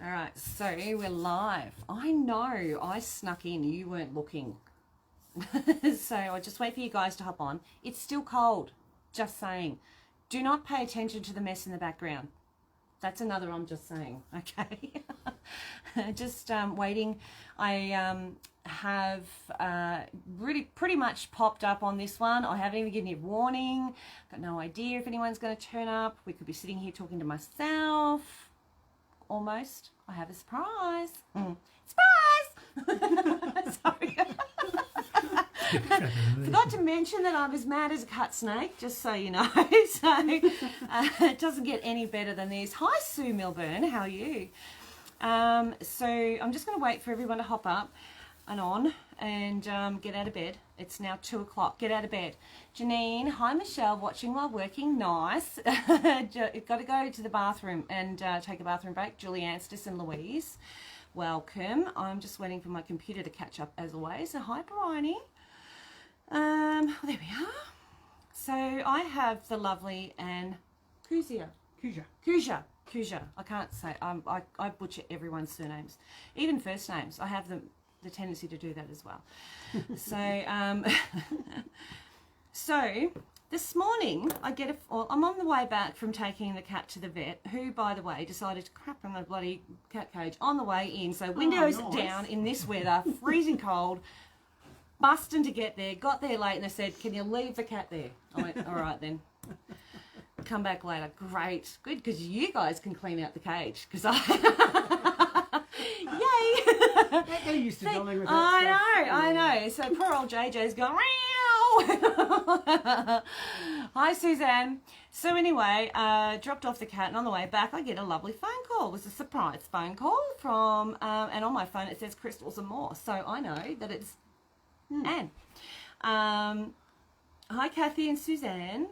All right, so we're live. I know I snuck in, you weren't looking. So I'll just wait for you guys to hop on. It's still cold, just saying. Do not pay attention to the mess in the background. That's another I'm just saying, okay? Just waiting. I have really pretty much popped up on this one. I haven't even given you a warning. Got no idea if anyone's going to turn up. We could be sitting here talking to myself. Almost. I have a surprise. Surprise! Sorry. Forgot to mention that I'm as mad as a cut snake, just so you know. So it doesn't get any better than this. Hi, Sue Milburn. How are you? So I'm just going to wait for everyone to hop up and on and get out of bed. It's now 2 o'clock. Get out of bed. Janine, hi Michelle, watching while working. Nice. Got to go to the bathroom and take a bathroom break. Julie Anstis and Louise, welcome. I'm just waiting for my computer to catch up as always. So hi Bryony. There we are. So I have the lovely Anne Cusia. I can't say. I butcher everyone's surnames, even first names. I have the tendency to do that as well. So, so this morning I'm on the way back from taking the cat to the vet, who, by the way, decided to crap in the bloody cat cage on the way in. So windows down in this weather, freezing cold, busting to get there. Got there late and they said, "Can you leave the cat there?" I went, "All right then." Come back later. Great. Good, because you guys can clean out the cage. Because Yay! They're used to dealing with that I know. So poor old JJ's going, meow. Hi, Suzanne. So anyway, dropped off the cat, and on the way back, I get a lovely phone call. It was a surprise phone call from, and on my phone it says Crystals and More. So I know that it's Anne. Hi, Kathy and Suzanne.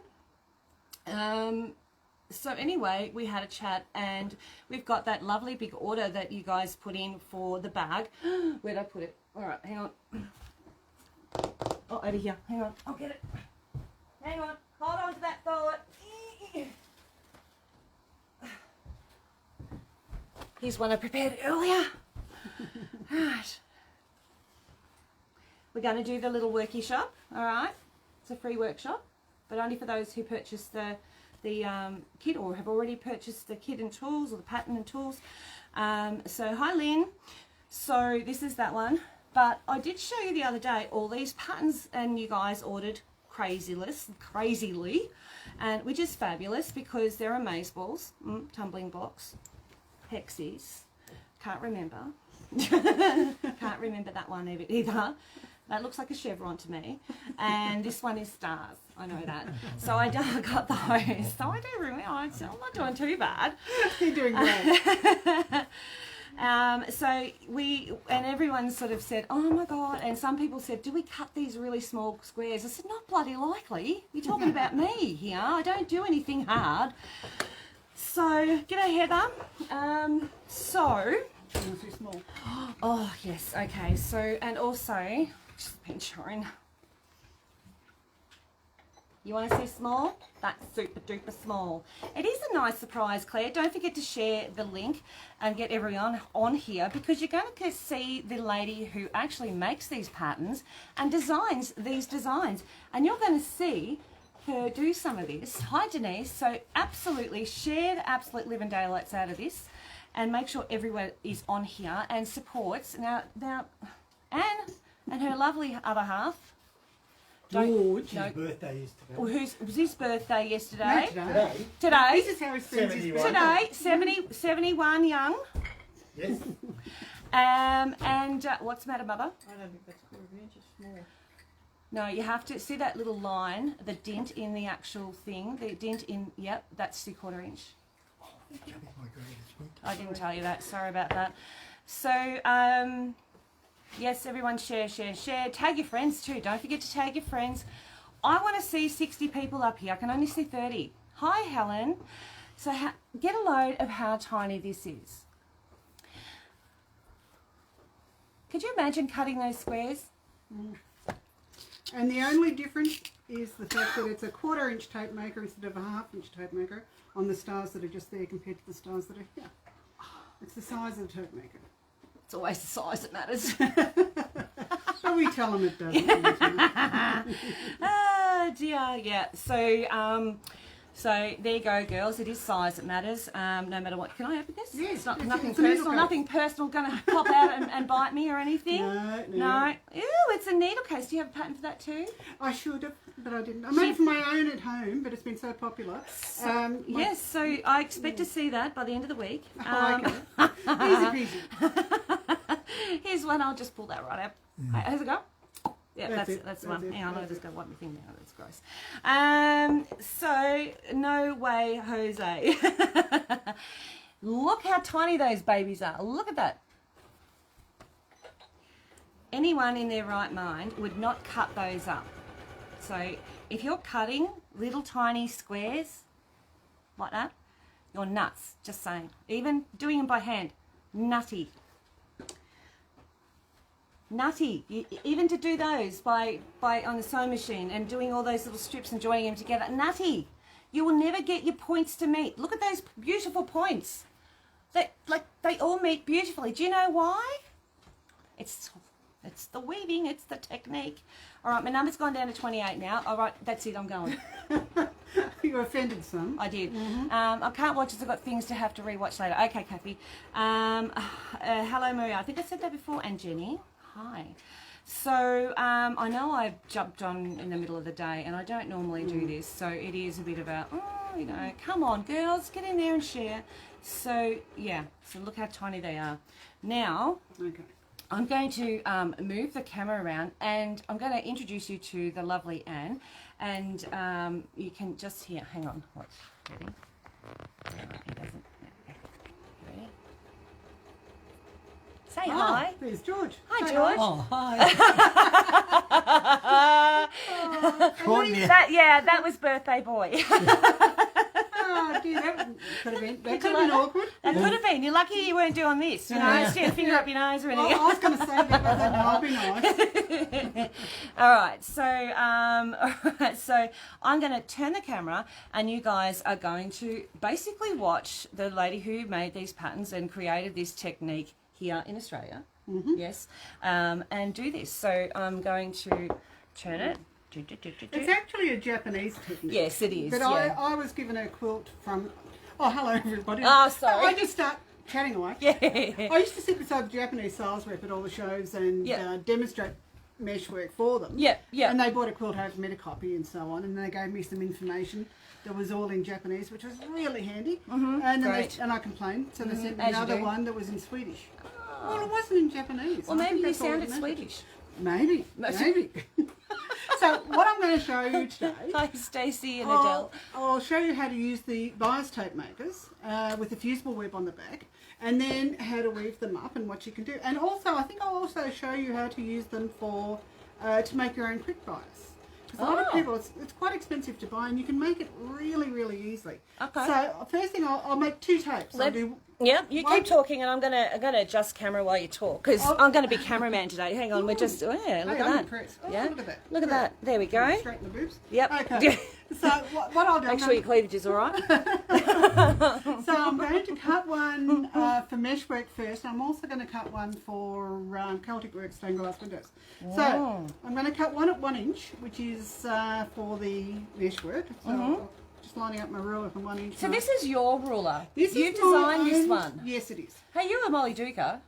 So anyway, we had a chat and we've got that lovely big order that you guys put in for the bag. Where'd I put it? All right, hang on. Oh, over here. Hang on. I'll get it. Hang on. Hold on to that thought. Here's one I prepared earlier. Right. We're going to do the little worky shop, all right? It's a free workshop, but only for those who purchase the kit or have already purchased the kit and tools or the pattern and tools. So hi Lynn. So this is that one, but I did show you the other day all these patterns and you guys ordered crazily, and which is fabulous because they're amazeballs, tumbling blocks, hexies, can't remember that one either. That looks like a chevron to me. And this one is stars. I know that. So I got those. So I do remember. I'm not doing too bad. You're doing great. And everyone sort of said, "Oh my God." And some people said, "Do we cut these really small squares?" I said, "Not bloody likely. You're talking about me here. I don't do anything hard." So, g'day Heather. Too small. Oh, yes. Okay. So, and also, just been showing. You want to see small? That's super duper small. It is a nice surprise, Claire. Don't forget to share the link and get everyone on here because you're going to see the lady who actually makes these patterns and designs these designs. And you're going to see her do some of this. Hi, Denise. So absolutely share the absolute living daylights out of this and make sure everyone is on here and supports. Now Anne and her lovely other half. George. His birthday is today. Well, was his birthday yesterday? No, Today. This is how he spends his 71. birthday. Today, 71 young. Yes. And what's the matter, Mother? I don't think that's quarter of an inch, it's small. No, you have to see that little line, the dent in the actual thing. The dent in, yep, that's 3/4 inch. I didn't tell you that. Sorry about that. So, yes, everyone share. Tag your friends too. Don't forget to tag your friends. I want to see 60 people up here. I can only see 30. Hi, Helen. So get a load of how tiny this is. Could you imagine cutting those squares? And the only difference is the fact that it's a 1/4 inch tape maker instead of a 1/2 inch tape maker on the stars that are just there compared to the stars that are here. It's the size of the tape maker. It's always the size that matters. But we tell them it doesn't. Oh dear, yeah. So there you go, girls. It is size that matters. No matter what. Can I open this? Yes, It's not it's- nothing it's a needle personal. case. Nothing personal going to pop out and bite me or anything. No. No. Ew, it's a needle case. Do you have a patent for that too? I should have, but I didn't. I made it for my own at home, but it's been so popular. Yes. So I expect to see that by the end of the week. Easy peasy. Here's one. I'll just pull that right out. How's it go? Yeah, That's it, that's the that's one. it, Hang on, I'll that's just go wipe my thing down. That's gross. So no way, Jose. Look how tiny those babies are. Look at that. Anyone in their right mind would not cut those up. So if you're cutting little tiny squares like that, you're nuts. Just saying. Even doing them by hand, nutty. Nutty. Even to do those by on the sewing machine and doing all those little strips and joining them together, nutty. You will never get your points to meet. Look at those beautiful points. They all meet beautifully. Do you know why? It's the weaving. It's the technique. All right, my number's gone down to 28 now. All right, that's it. I'm going. You offended some. I did. I can't watch as I've got things to have to rewatch later. Okay, Kathy. Hello, Maria. I think I said that before. And Jenny. Hi. So I know I jumped on in the middle of the day, and I don't normally do this, so it is a bit of a, come on, girls, get in there and share. So yeah, so look how tiny they are. Now, Okay. I'm going to move the camera around, and I'm going to introduce you to the lovely Anne, and you can just hear. Hang on, what's ready? He doesn't. Okay. Ready? Say hi. There's George. Hi, Say George. Oh, hi. Hi. That was birthday boy. Oh, dear, that could have been awkward. That could have been. You're lucky you weren't doing this. You know, stick a finger up your nose or Well, anything. I was going to say that, but then I'll be nice. All right, so I'm going to turn the camera, and you guys are going to basically watch the lady who made these patterns and created this technique here in Australia. Yes, and do this. So I'm going to turn it. It's actually a Japanese technique. Yes, it is. But yeah. I was given a quilt from... Oh, hello, everybody. Oh, sorry. I just start chatting away. Yeah. I used to sit beside the Japanese sales rep at all the shows and Yeah. demonstrate meshwork for them. Yeah, yeah. And they bought a quilt home from Metacopy and so on, and they gave me some information that was all in Japanese, which was really handy. And then great. and I complained, so they sent me as you another do. one that was in Swedish. Well, it wasn't in Japanese. Well, I maybe think you that's all it sounded mattered. Swedish. Maybe. So what I'm going to show you today, Hi, Stacey and Adele. I'll show you how to use the bias tape makers with the fusible web on the back, and then how to weave them up and what you can do. And also, I think I'll also show you how to use them for to make your own quick bias. Because a lot of people, it's quite expensive to buy, and you can make it really, really easily. Okay. So first thing, I'll make 2 tapes. I'll do Yeah, you one- keep talking, and I'm gonna adjust camera while you talk, because Oh. I'm gonna be cameraman today. Hang on, we're just look Hey, at I'm that. impressed. Oh, Yeah, look at that. Look at that. There we go. Straighten the boobs. Yep. Okay. So what I'll do, Make sure your cleavage is all right. so I'm going to cut one for meshwork first. I'm also going to cut one for Celtic Works stained glass windows. So I'm going to cut one at 1 inch, which is for the meshwork. So just lining up my ruler from 1 inch. So this is your ruler. This You is my designed this own- one. Yes, it is. Hey, you're a Molly Duker.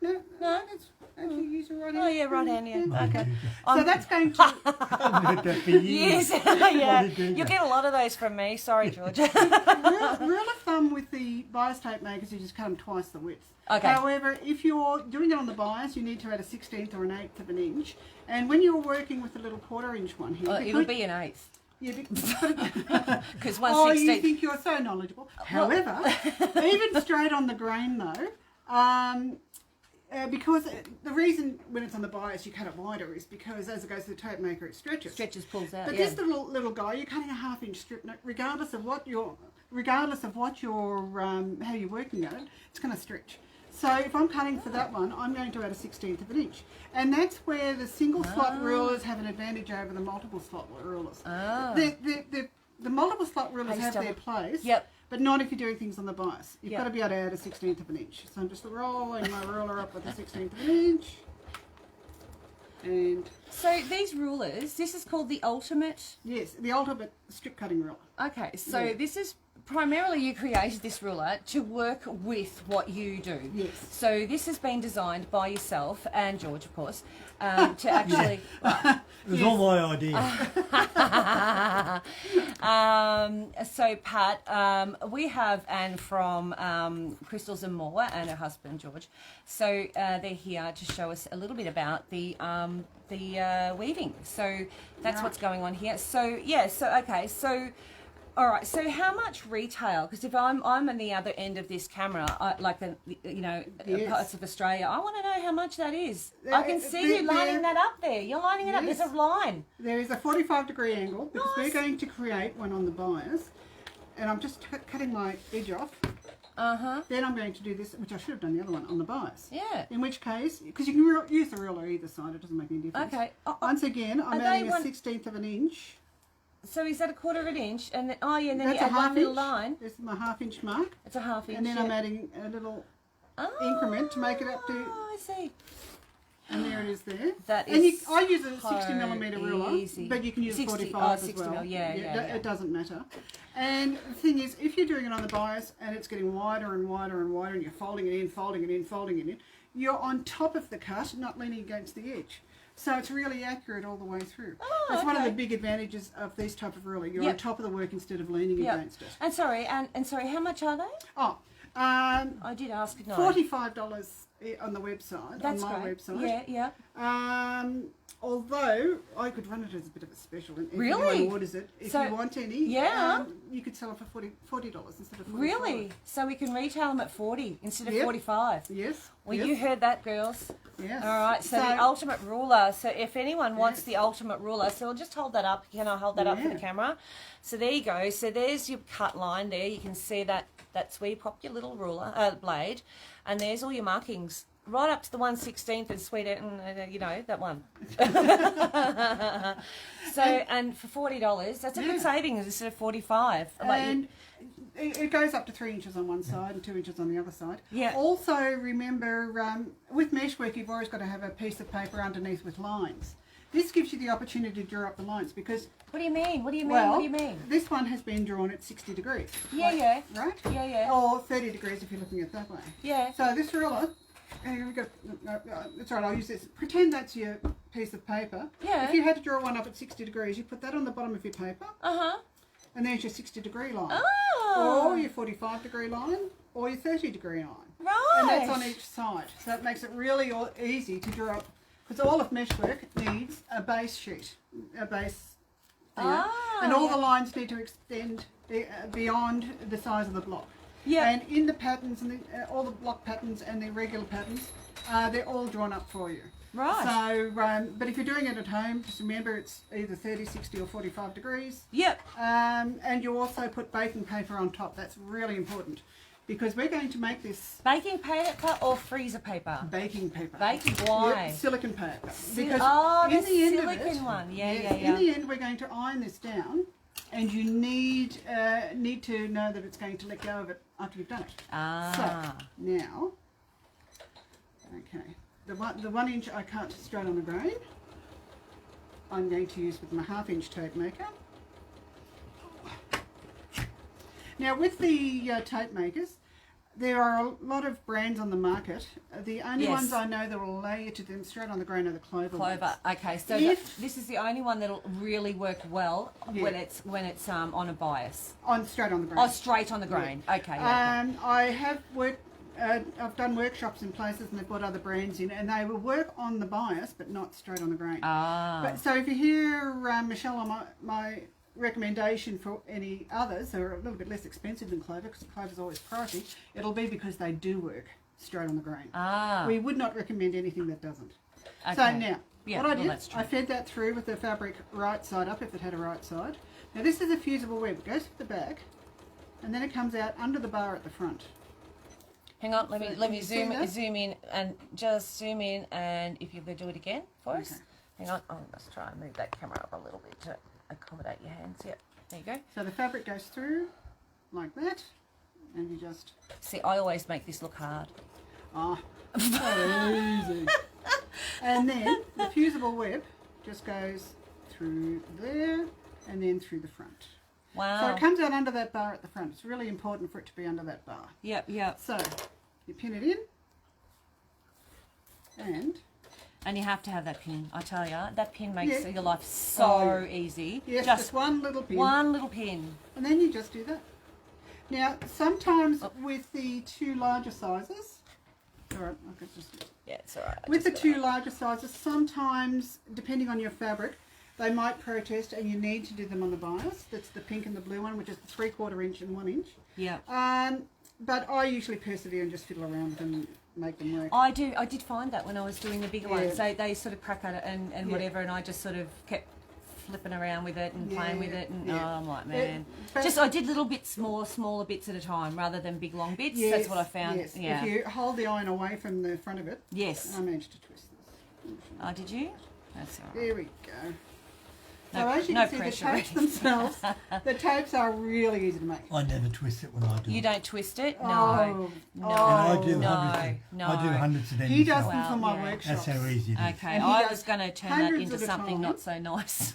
No. That's actually use your right hand. Oh yeah, right hand. Yeah. Okay. So that's going to. I've heard that for years. Yes. Yeah. Molly Duker. You'll get a lot of those from me. Sorry, George. rule of thumb with the bias tape makers, you just cut them twice the width. Okay. However, if you're doing it on the bias, you need to add a 1/16 or an 1/8 of an inch. And when you're working with the little 1/4 inch one here, It'll be an eighth. Yeah, Because oh, 1/16. you think you're so knowledgeable. However, even straight on the grain though, because the reason when it's on the bias you cut it wider is because as it goes to the tape maker it stretches. Stretches, pulls out. But Yeah. this little guy, you're cutting a 1/2 inch strip, regardless of what you're how you're working at it, it's going to stretch. So if I'm cutting for that one, I'm going to add a 1/16 of an inch, and that's where the single slot rulers have an advantage over the multiple slot rulers. Ah. The multiple slot rulers Hey, have stop their it. place. Yep. but not if you're doing things on the bias. You've Yeah. got to be able to add a 16th of an inch. So I'm just rolling my ruler up with a 16th of an inch. And So these rulers, this is called the Ultimate. yes, the ultimate strip cutting ruler. Okay, so Yeah. this is primarily you created this ruler to work with what you do. Yes. So this has been designed by yourself and George, of course, to actually. It was all my idea. So Pat, we have Anne from Crystals and More and her husband George. So they're here to show us a little bit about the weaving. So that's Right. what's going on here. So yeah. So okay. So. All right. So how much retail? Because if I'm on the other end of this camera, Yes. parts of Australia, I want to know how much that is. There- I can see you there- lining that up there. You're lining it up. There's a Yes. line. There is a 45-degree angle because Nice. we're going to create one on the bias. And I'm just cutting my edge off. Uh huh. Then I'm going to do this, which I should have done the other one on the bias. Yeah. In which case, because you can use the ruler either side, it doesn't make any difference. Okay. Once again, I'm Are adding they a one- 16th of an inch. So is that a quarter of an inch? And then, oh yeah, and then That's you a add one half little inch. line. This is my half-inch mark. It's a half inch. And then yeah. I'm adding a little Oh, increment to make it up to, I see. and there it is there. That And is I use a so 60mm ruler, easy. but you can use 60 45 as 60 well. mil, yeah, yeah. It doesn't matter. And the thing is, if you're doing it on the bias and it's getting wider and wider and wider, and you're folding it in, folding it in, folding it in, you're on top of the cut, not leaning against the edge. So it's really accurate all the way through. Oh, That's one of the okay. big advantages of this type of ruler. You're Yep. on top of the work instead of leaning Yeah. against it. And sorry, and sorry, how much are they? Oh, I did ask. No. $45 on the website, That's on my great. website. Yeah, yeah. Although I could run it as a bit of a special, if Really? anyone orders it, if So- you want any, yeah. you could sell it for $40 instead of $45. Really? So we can retail them at 40 instead of Yep. 45. Yes. Well, yes, you heard that, girls. yes. All right. So the ultimate ruler. So if anyone wants the ultimate ruler, so I'll just hold that up. Can I hold that up for the Yeah. camera? So there you go. So there's your cut line there. You can see that. That's where you pop your little ruler blade, and there's all your markings. Right up to the 1/16th and sweet, and that one. So and for $40, that's a good Yeah. savings instead of 45. Like, And it goes up to 3 inches on one side and 2 inches on the other side. Yeah. Also, remember, with meshwork, you've always got to have a piece of paper underneath with lines. This gives you the opportunity to draw up the lines because, what do you mean? What do you mean? well, What do you mean? this one has been drawn at 60 degrees. Yeah, yeah, Right? yeah, yeah, Or 30 degrees if you're looking at it that way. yeah. So this ruler, here we go. That's right, I'll use this. Pretend that's your piece of paper. Yeah. If you had to draw one up at 60 degrees, you put that on the bottom of your paper, Uh huh. and there's your 60-degree line. Oh. Or your 45-degree line, or your 30-degree line. Right. And that's on each side. So that makes it really easy to draw up, because all of meshwork needs a base sheet, a base there, Ah, and all yeah. the lines need to extend beyond the size of the block. Yeah. And in the patterns, and all the block patterns and the regular patterns, they're all drawn up for you. Right. So, but if you're doing it at home, just remember it's either 30, 60 or 45 degrees. Yep. And you also put baking paper on top. That's really important because we're going to make this Baking paper or freezer paper? baking paper. Baking. Why? Yep, silicon paper. Sil- Because oh, in the the end silicon of it, one. Yeah, yes, yeah, yeah. In the end, we're going to iron this down, and you need to know that it's going to let go of it after you've done it. Ah. So now, okay, the 1 inch I cut straight on the grain. I'm going to use with my 1/2 inch tape maker. Now with the tape makers, there are a lot of brands on the market. The only Yes. ones I know that will allow you to do them straight on the grain are the Clover Clover. ones. Okay, so If- this is the only one that'll really work well Yeah. when it's on a bias. Straight on the grain. Oh, straight on the grain. Okay. Okay. I have worked. I've done workshops in places and they've brought other brands in, and they will work on the bias, but not straight on the grain. Ah. But so if you hear Michelle on my recommendation for any others that are a little bit less expensive than Clover, because Clover's always pricey, it'll be because they do work straight on the grain. Ah. We would not recommend anything that doesn't. So Okay. now, Yeah, what I well, did, that's true. I fed that through with the fabric right side up, if it had a right side. Now this is a fusible web. It goes to the back, and then it comes out under the bar at the front. Hang on, let So me can you see that? zoom in and just zoom in, and if you could do it again for us. Okay. Hang on, let's try and move that camera up a little bit to accommodate your hands. Yep, there you go. So the fabric goes through like that, and you just, See, I always make this look hard. so easy. And then the fusible web just goes through there and then through the front. Wow. So it comes out under that bar at the front. It's really important for it to be under that bar. Yep, yep. So you pin it in and you have to have that pin. I tell you, that pin makes Yeah. your life so Oh, yeah. easy. yes, just just one little pin. one little pin. And then you just do that. Now, sometimes with the two larger sizes, all right, I could just, Yeah, it's all right. I with the just- two larger sizes, sometimes, depending on your fabric, they might protest and you need to do them on the bias. That's the pink and the blue one, which is the 3/4 inch and 1 inch. Yeah. But I usually persevere and just fiddle around and make them work. I did find that when I was doing the bigger Yeah. ones. They sort of crack at it and Yeah. whatever, and I just sort of kept flipping around with it and playing with it, and Yeah. I'm like, man. But- Just I did little bits more, smaller bits at a time rather than big long bits. That's what I found. Yes. Yeah. If you hold the iron away from the front of it, Yes. I managed to twist this. Oh, did you? That's all right. There we go. No- So as you no can see, pressure, the tapes really. themselves, the tapes are really easy to make. I never twist it when I do You it. don't twist it? No. Oh, No. And I do no, hundreds. no. I do hundreds of them He does myself. them for my yeah. workshops. That's how easy it is. Okay, And he I does was going to turn that hundreds into at a something time. not so nice.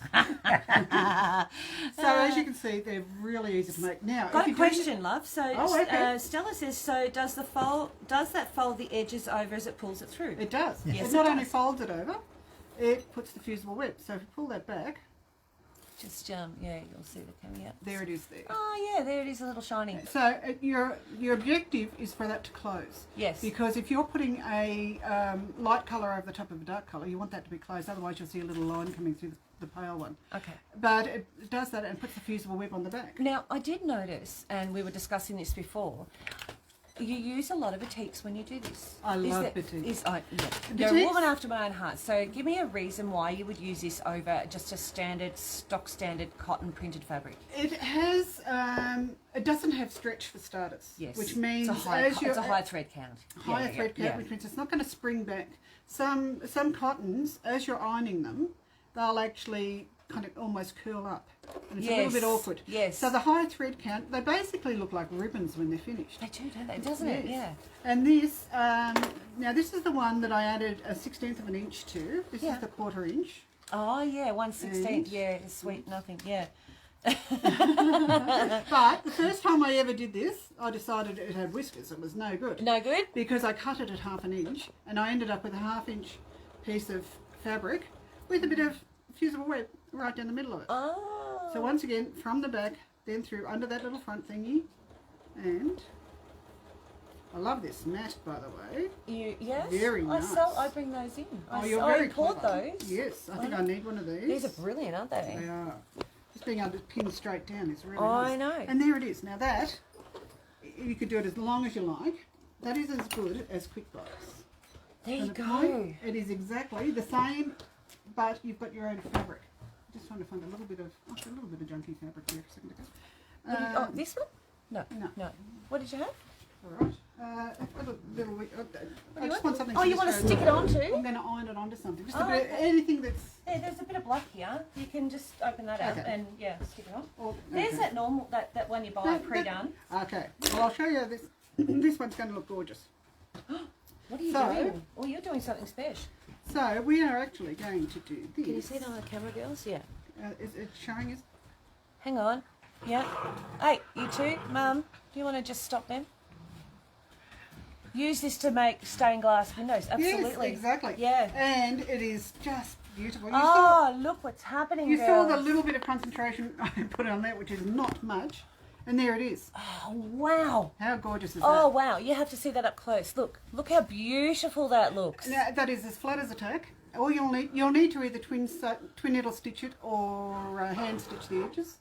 So as you can see, they're really easy to make. Now, Got if a you're doing question, love. So Oh, okay. Stella says, so does that fold the edges over as it pulls it through? it does. Yes, it it not only does. folds it over, it puts the fusible web. So if you pull that back, Just yeah, you'll see the coming out. there it is there. Oh yeah, there it is, a little shiny. So your objective is for that to close. Yes. Because if you're putting a light colour over the top of a dark colour, you want that to be closed. Otherwise, you'll see a little line coming through the pale one. Okay. But it does that and puts the fusible web on the back. Now I did notice, and we were discussing this before. You use a lot of batiks when you do this. I love that- batiks. You're a Batiks? woman after my own heart. So give me a reason why you would use this over just a stock standard cotton printed fabric. It has, it doesn't have stretch for starters. Yes. Which means it's a high, as you're it's a high thread count. higher Yeah, thread count, yeah. which means it's not going to spring back. Some cottons, as you're ironing them, they'll actually kind of almost curl up. And it's a little bit Yes, awkward. yes. So the high thread count, they basically look like ribbons when they're finished. They do, don't they? Doesn't it? Yes. Yeah. And this, now this is the one that I added a 1/16 of an inch to. This Yeah. is the 1/4 inch. Oh yeah, 1/16. And- Yeah, it's sweet nothing. Yeah. But the first time I ever did this, I decided it had whiskers. It was no good. No good. Because I cut it at 1/2 inch and I ended up with a 1/2 inch piece of fabric with a bit of fusible web right down the middle of it. Oh. So once again, from the back, then through under that little front thingy, and I love this mat, by the way. Yes. Very I nice. bring those in. Oh, I, you're I very import clever. those. Yes, I think I I need one of these. These are brilliant, aren't they? They are. Just being able to pin straight down is really I nice. know. And there it is. Now that, you could do it as long as you like. That is as good as quick bias. There you And the go. point, it is exactly the same, but you've got your own fabric. Just trying to find a little bit of junky fabric there for a second ago. What did you- oh, this one? No. no. No. What did you have? All right. I've got a little. I just want something. Oh, you want to stick it on I'm too? going to iron it onto something. Just Oh, a bit, okay. anything that's. Yeah, there's a bit of black here. You can just open that up Okay. and yeah, stick it on. Or, There's okay. that normal that one you buy No, pre-done. Okay. Well, I'll show you this. This one's going to look gorgeous. What are you So- doing? Oh, you're doing something special. So we are actually going to do this. Can you see it on the camera, girls? Yeah. Is it showing us? Hang on. Yeah. Hey, you two, Mum, do you want to just stop them? Use this to make stained glass windows. Absolutely. Yes, exactly. Yeah. And it is just beautiful. You Oh, look what's happening, You saw the girls. little bit of concentration I put on there, which is not much, and there it is. Oh, wow. How gorgeous is Oh, wow. You have to see that up close. Look how beautiful that looks. that? Now that is as flat as a tack. All you'll need to either twin needle stitch it or hand stitch the edges.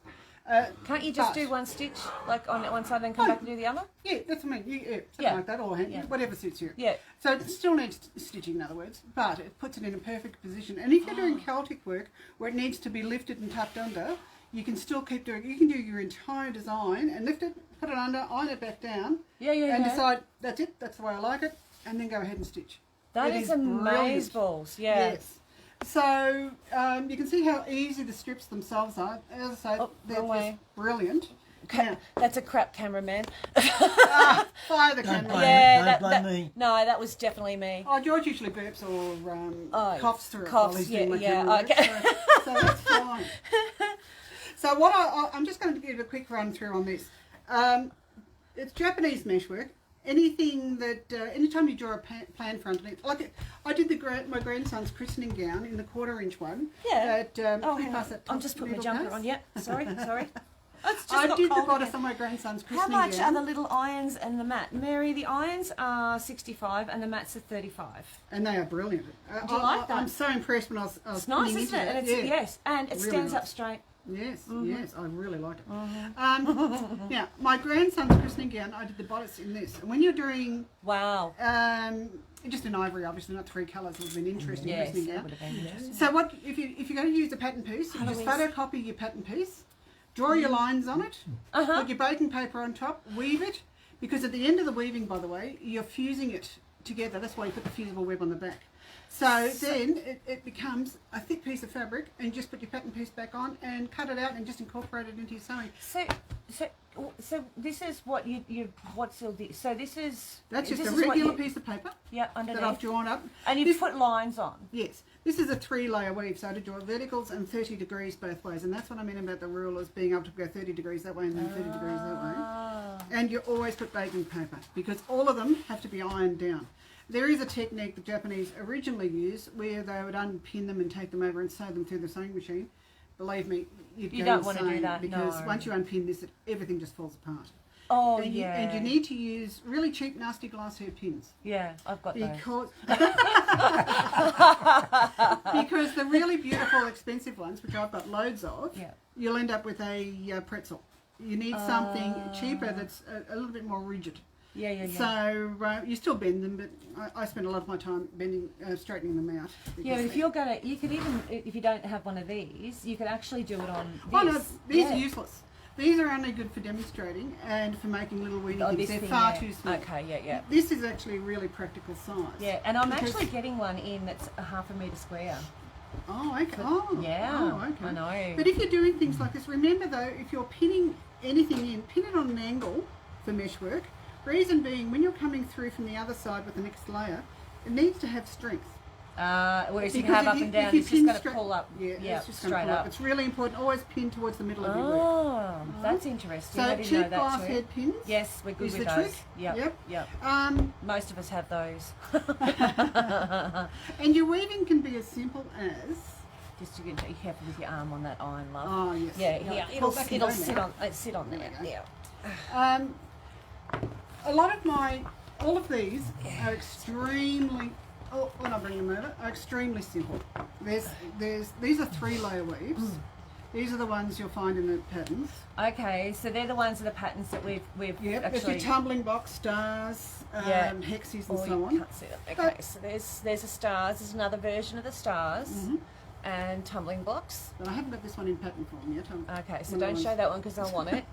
Can't you just but- do one stitch, like on one side, and then come back and do the other? Yeah, that's what I mean. Something Yeah. like that, or hand, Yeah. whatever suits you. Yeah. So it still needs stitching, in other words, but it puts it in a perfect position. And if you're doing Celtic work where it needs to be lifted and tucked under, you can still keep doing. You can do your entire design and lift it, put it under, iron it back down, Yeah, and decide that's it. That's the way I like it, and then go ahead and stitch. That It is is brilliant. amazeballs. Yeah. Yes. So you can see how easy the strips themselves are. As I say, Oh, they're wrong way. just brilliant. Yeah. That's a crap cameraman. Fire the Don't camera. blame Yeah, Don't blame me. No, that was definitely me. Oh, George usually burps or coughs through it coughs, while he's yeah, doing my yeah, camera okay. work, so that's fine. So what I'm just going to give a quick run through on this. It's Japanese meshwork. Anything that, anytime you draw a plan for underneath, like I did my grandson's christening gown in the 1/4 inch one. Yeah. That, Oh, we hang pass on. that I'm top just putting my middle jumper case. on. Yep. Sorry. It's just I got did the cold bodice again. on my grandson's How christening much gown. are the little irons and the mat? Mary, the irons are 65 and the mats are 35. And they are brilliant. Do you like that? I'm so impressed when I was It's nice, pinning isn't it? into And that. it's, yes, and it Really stands up nice. straight. Yes, yes, I really like it. Mm-hmm. Yeah, my grandson's christening gown, I did the bodice in this. And when you're doing Wow. just in ivory, obviously not 3 colours, would have been interesting Yes, christening that gown. would have been interesting. So what if you're going to use a pattern piece, you just Eloise. photocopy your pattern piece, draw your lines on it, Uh-huh. put your baking paper on top, weave it, because at the end of the weaving, by the way, you're fusing it together. That's why you put the fusible web on the back. So then it becomes a thick piece of fabric, and you just put your pattern piece back on and cut it out and just incorporate it into your sewing. So this is what what's all this? So this is That's just this a is what regular you- piece of paper Yeah, that I've underneath. drawn up. And you This- put lines on. Yes, this is a 3-layer weave, so to draw verticals and 30 degrees both ways, and that's what I mean about the rulers being able to go 30 degrees that way and then 30 degrees that way. Ah. And you always put baking paper because all of them have to be ironed down. There is a technique the Japanese originally used where they would unpin them and take them over and sew them through the sewing machine. Believe me, you'd You go don't want to do insane that, because no. once you unpin this, everything just falls apart. Oh and yeah. and you need to use really cheap, nasty glass hair pins. Yeah, I've got those. Because because the really beautiful, expensive ones, which I've got loads of, Yeah. you'll end up with a pretzel. You need something cheaper that's a little bit more rigid. Yeah. So you still bend them, but I spend a lot of my time bending, straightening them out. Yeah, but if you're gonna, you could even, if you don't have one of these, you could actually do it on this. Oh no, these Yeah. are useless. These are only good for demonstrating and for making little weedy Oh, things. this They're thing far there. too small. Okay, yeah. This is actually a really practical size. Yeah, and I'm Because- actually getting one in that's a 1/2 metre square. Oh, okay. Oh, Yeah, oh, okay. I know. But if you're doing things like this, remember though, if you're pinning anything in, pin it on an angle for meshwork. Reason being, when you're coming through from the other side with the next layer, it needs to have strength. Whereas you Because have if up and if down, you it's just pin going to straight- pull up. Yeah, it's just gonna straight pull up. It's really important. Always pin towards the middle of your work. Oh, that's interesting. I So didn't know cheap that glass too. head pins. Yes, we're good is with the those. trick. Yep. Yep. Yep. Most of us have those. And your weaving can be as simple as. Just to be careful with your arm on that iron, love. Oh yes. Yeah, Yeah, here. pull back and It'll go sit now. on. Sit on there. There we go. Yeah. A lot of all of these are extremely. Oh, when I bring them over, are extremely simple. These are 3-layer weaves. These are the ones you'll find in the patterns. Okay, so they're the ones that are patterns that we've Yep, actually. there's your tumbling box, stars, Yeah. hexes, and Oh, so you on. can't see them. Okay, so there's a stars. There's another version of the stars and tumbling blocks. But I haven't got this one in pattern form yet. Okay, so One of don't those. show that one because I want it.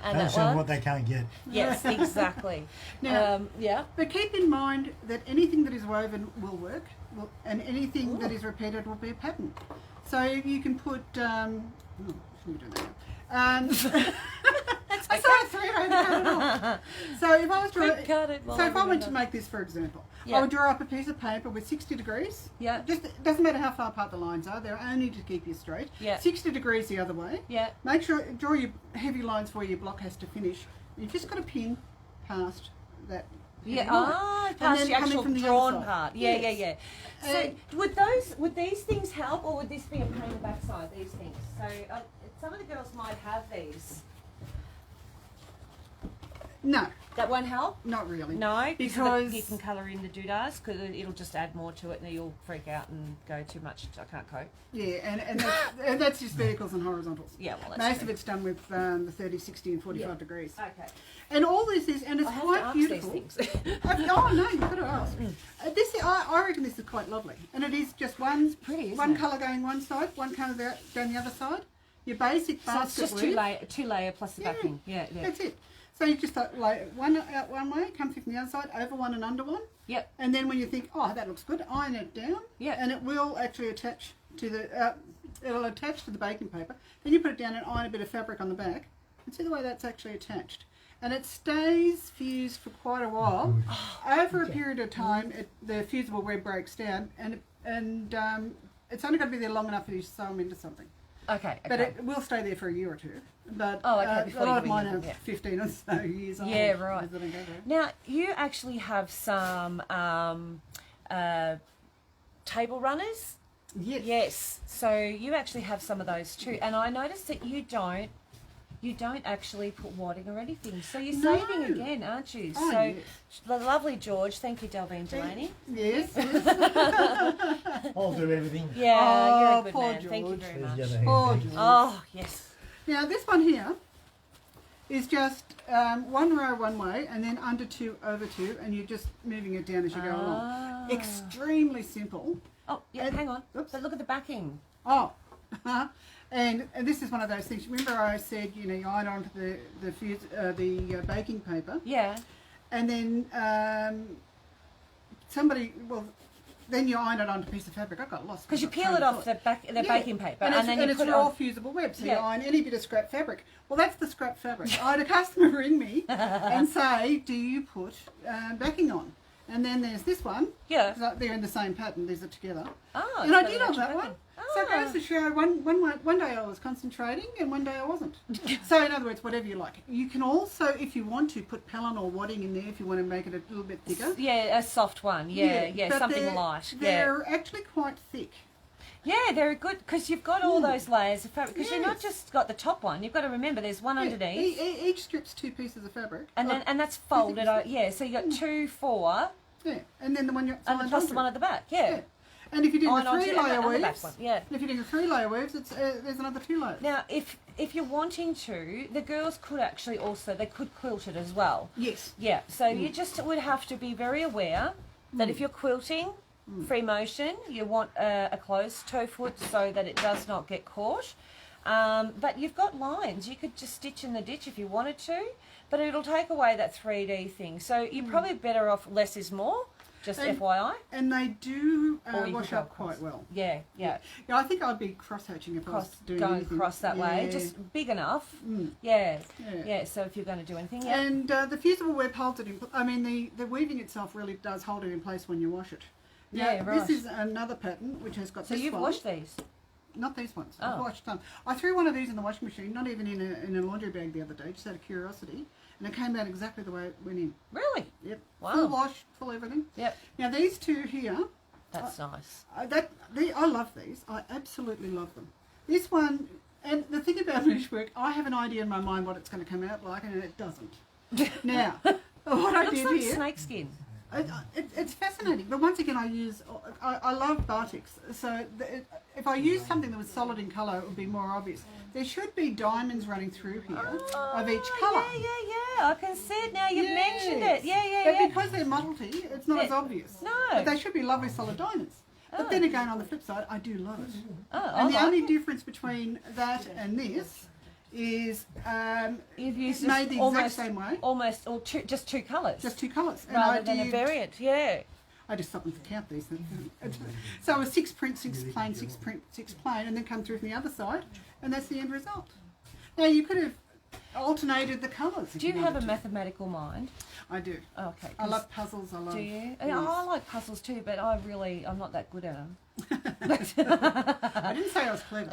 And Don't that show one. what they can't get. Yes, exactly. Now- Yeah. But keep in mind that anything that is woven will work, and anything that is repeated will be a pattern. So you can put. Shouldn't be doing that now. I saw a thread over cut it off. So if I was Quick, cut it while so I if I went to remember. make this, for example, Yeah. I would draw up a piece of paper with 60 degrees. Yeah. Just it doesn't matter how far apart the lines are; they're only to keep you straight. Yeah. 60 degrees the other way. Yeah. Make sure draw your heavy lines where your block has to finish. You've just got to pin past that. Yeah, heavy line. past then the coming actual from the other drawn side. part. Yeah, Yes. So would these things help, or would this be a pain in the backside? These things. So some of the girls might have these. No, That won't help. not really. No, Because- you can colour in the doodads because it'll just add more to it, and then you'll freak out and go too much. I can't cope. Yeah, and that's just verticals and horizontals. Yeah, well, that's Most true. of it's done with the 30, 60 and 45 Yeah. degrees. Okay. And all this is, and it's I have quite to ask beautiful. these things. Oh no, you've got to ask. I reckon this is quite lovely, and it is just pretty, isn't one it? colour going one side, one colour down the other side. Your basic So basket it's just weave. two layer plus the Yeah. backing. Yeah. That's it. So you just like one out one way, come through from the other side, over one and under one, Yep. and then when you think, oh, that looks good, iron it down, Yeah. and it will actually attach to the it'll attach to the baking paper. Then you put it down and iron a bit of fabric on the back. And see the way that's actually attached. And it stays fused for quite a while. Over a period of time, the fusible web breaks down, and it's only got to be there long enough for you to sew them into something. Okay. But it will stay there for a year or two. But Okay, a before lot you of mine renew are them, 15 or so years old. Yeah, right. That I go there. Now, you actually have some table runners. Yes. Yes. So you actually have some of those too. And I noticed that you don't actually put wadding or anything. So you're No. saving again, aren't you? Oh, so yes. the lovely George, thank you, Delvine Delaney. Yes. I'll do everything. Yeah, Oh, you're a good poor man. Thank you George. very There's much. the other hand. Poor thank you. George. Oh, yes. Now this one here is just one row one way and then under 2 over 2, and you're just moving it down as you go along. Ah. Extremely simple. Oh, yeah, And- hang on. Oops. But look at the backing. Oh, and this is one of those things. Remember I said, you iron onto the baking paper, Yeah. and then then you iron it onto a piece of fabric. I got lost Because you I peel it off the baking paper and, and then you it's put it raw on. fusible web, so you Yeah. iron any bit of scrap fabric. Well, that's the scrap fabric. I had a customer ring me and say, "Do you put backing on?" And then there's this one. Yeah. 'Cause they're in the same pattern. These are together. Oh, And it's I got did an on extra that one. backing. So it Ah. goes to show one day I was concentrating and one day I wasn't. So in other words, whatever you like. You can also, if you want to, put Pellon or wadding in there if you want to make it a little bit thicker. Yeah, a soft one. Yeah, but something they're- light. Yeah. They're actually quite thick. Yeah, they're good because you've got all those layers of fabric. Because you're not Yes. just got the top one. You've got to remember there's one Yeah, underneath, each strip's 2 pieces of fabric. and then and that's folded. Yeah, so you got 2, 4, Yeah, and then the one you're and plus the one at the back. Yeah. Yeah. And if you're doing Iron the onto 3 and layer the back weaves, one. Yeah. if you're doing the 3 layer weaves, it's there's another 2 layers. Now, if you're wanting to, the girls could actually also they could quilt it as well. Yes. Yeah. So you just would have to be very aware that if you're quilting free motion, you want a closed toe foot so that it does not get caught. But you've got lines. You could just stitch in the ditch if you wanted to, but it'll take away that 3D thing. So you're probably better off less is more. Just And- FYI. And they do Or you wash could go up quite across. well. Yeah, yeah. Yeah, I think I'd be cross-hatching if I was doing Going anything. across that way, Yeah. just big enough. Mm. Yeah, Yeah. yeah. So if you're going to do anything, yeah. And the fusible web holds it in. I mean, the weaving itself really does hold it in place when you wash it. Now, Yeah, right. This is another pattern which has got So this you've one. washed these. Not these ones. I've Oh. washed some. I threw one of these in the washing machine, not even in a laundry bag the other day, just out of curiosity, and it came out exactly the way it went in. Really? Yep. Wow. Full wash, full everything. Yep. Now these two here, That's nice. I love these. I absolutely love them. This one, and the thing about meshwork, I have an idea in my mind what it's going to come out like, and it doesn't. Now, what I Looks did like here, snake skin. it's fascinating. But once again, I love batiks. So if I use something that was solid in colour, it would be more obvious. There should be diamonds running through here of each colour. Yeah. I can see it now. You've mentioned it. Yeah. But because they're muddlety, it's not as obvious. No. But they should be lovely solid diamonds. But then again, on the flip side, I do love it. Oh, And the I like only it. difference between that and this is You've used it's made the exact almost, same way, almost, or just two colours, just 2 colours. And rather I than a did, variant. Yeah. I just stopped them to count these. So it was 6 print, 6 plain, 6 print, 6 plain, and then come through from the other side, and that's the end result. Now you could have alternated the colours. if Do you have a wanted to. mathematical mind? I do. Okay. I love puzzles. I love. Do you? Yes. I like puzzles too, but I'm not that good at them. I didn't say I was clever.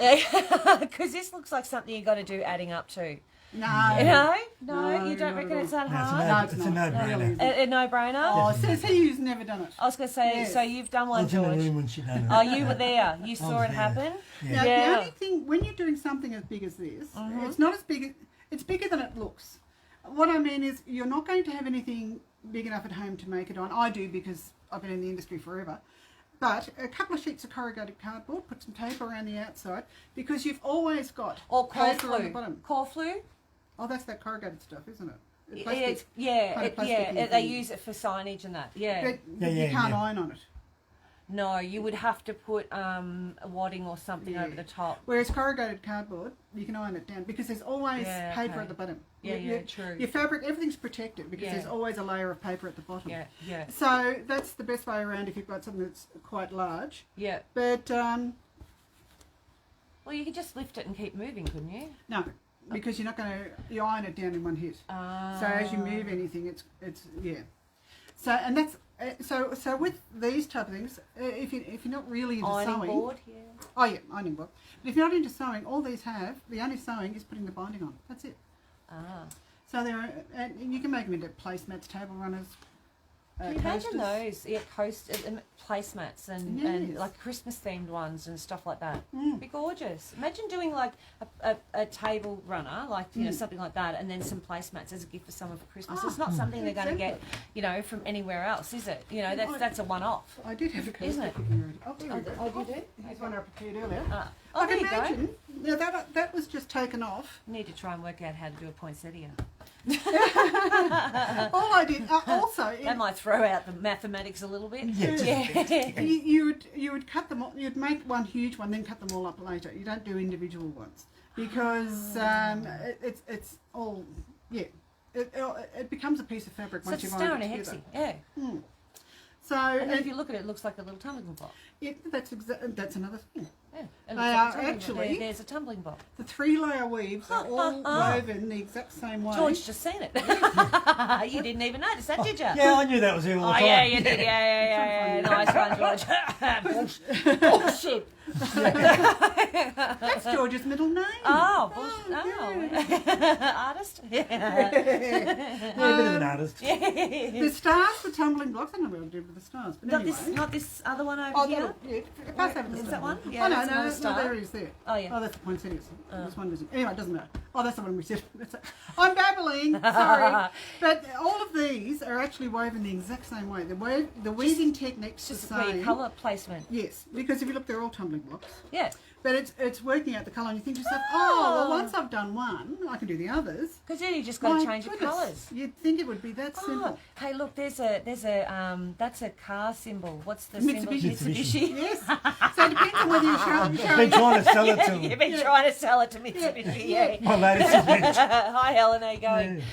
Because this looks like something you got to do adding up to. No. No, No, you don't not reckon at it's all. that No, hard? it's a not. no-brainer. A no-brainer. Oh, says he who's never done it. I was going to say, Yes. so you've done I one, was in the George. room when she done it. Oh, you were there. You saw was it there. happen. Yeah. Now, Yeah. the only thing, when you're doing something as big as this, it's not as big, it's bigger than it looks. What I mean is, you're not going to have anything big enough at home to make it on. I do because I've been in the industry forever. But a couple of sheets of corrugated cardboard, put some tape around the outside, because you've always got Or paper on the bottom. Corflu. Oh, that's that corrugated stuff, isn't it? It's It's, plastic. yeah, kind of it, plastic yeah. you They can- use it for signage and that. Yeah. But Yeah, you yeah, can't yeah. iron on it. No, you would have to put a wadding or something Yeah. over the top. Whereas corrugated cardboard, you can iron it down because there's always Yeah, paper okay. at the bottom. Yeah, Your- yeah, true. Your fabric, everything's protected because Yeah. there's always a layer of paper at the bottom. Yeah, yeah, So that's the best way around if you've got something that's quite large. yeah. But Well, you could just lift it and keep moving, couldn't you? No, because you're not going to you iron it down in one hit. So as you move anything, it's yeah. So and that's so with these type of things, if you're not really into Ironing sewing, board, yeah. oh yeah, ironing board. But if you're not into sewing, all these have the only sewing is putting the binding on. That's it. Ah. So and you can make them into placemats, table runners. Can you imagine coasters. those? Yeah, placemats and Yes. like Christmas themed ones and stuff like that. Mm. Be gorgeous. Imagine doing like a table runner, like something like that, and then some placemats as a gift for someone for Christmas. It's not something they're going to get, from anywhere else, is it? That's a one-off. I did have a coaster Isn't it? cooking already. Oh, there we go. Oh, you do? Here's one I prepared earlier. Oh, I there can you go. imagine. Now that was just taken off. Need to try and work out how to do a poinsettia. All I did also. That might throw out the mathematics a little bit. Yeah. You would cut them all. You'd make one huge one, then cut them all up later. You don't do individual ones because it's all it becomes a piece of fabric So once it's you've ironed Star and it a together. Hexie, yeah. So And then if you look at it, it looks like a little tumbling block. that's another thing. Yeah. It They looks like a are tumbling block. actually- There's a tumbling block. The 3-layer weaves are all woven the exact same way. George just seen it. You didn't even notice that, did you? Yeah, I knew that was here all the Oh, time. yeah, you did. Yeah. Nice one, George. Bullshit. That's George's middle name. Oh, bullshit. Oh. Artist? Yeah. Yeah, a bit of an artist. The stars were tumbling blocks. I don't know what I did with the stars, but anyway. Not this other one over Oh, here? yeah. Pass over the Is star. that one? Oh, Yeah, no, that's another no, star. there it is there. Oh, yeah. Oh, that's the poinsettias. This one isn't. Anyway, it doesn't matter. Oh, that's the one we said. I'm babbling. Sorry. But all of these are actually woven the exact same way. The weaving technique's Just the a same. colour placement. Yes, because if you look, they're all tumbling blocks. Yeah. But it's working out the colour, and you think to yourself, oh, well, once I've done one, I can do the others. Because then you just got to My change the goodness, colours. You'd think it would be that Oh, simple. hey, look, that's a car symbol. What's the Mitsubishi. symbol? Mitsubishi. Yes. So it depends on whether you're I've showing. been trying to sell it to You've him. been trying to sell it to Mitsubishi, yeah. My latest adventure. Hi, Helen, how you going?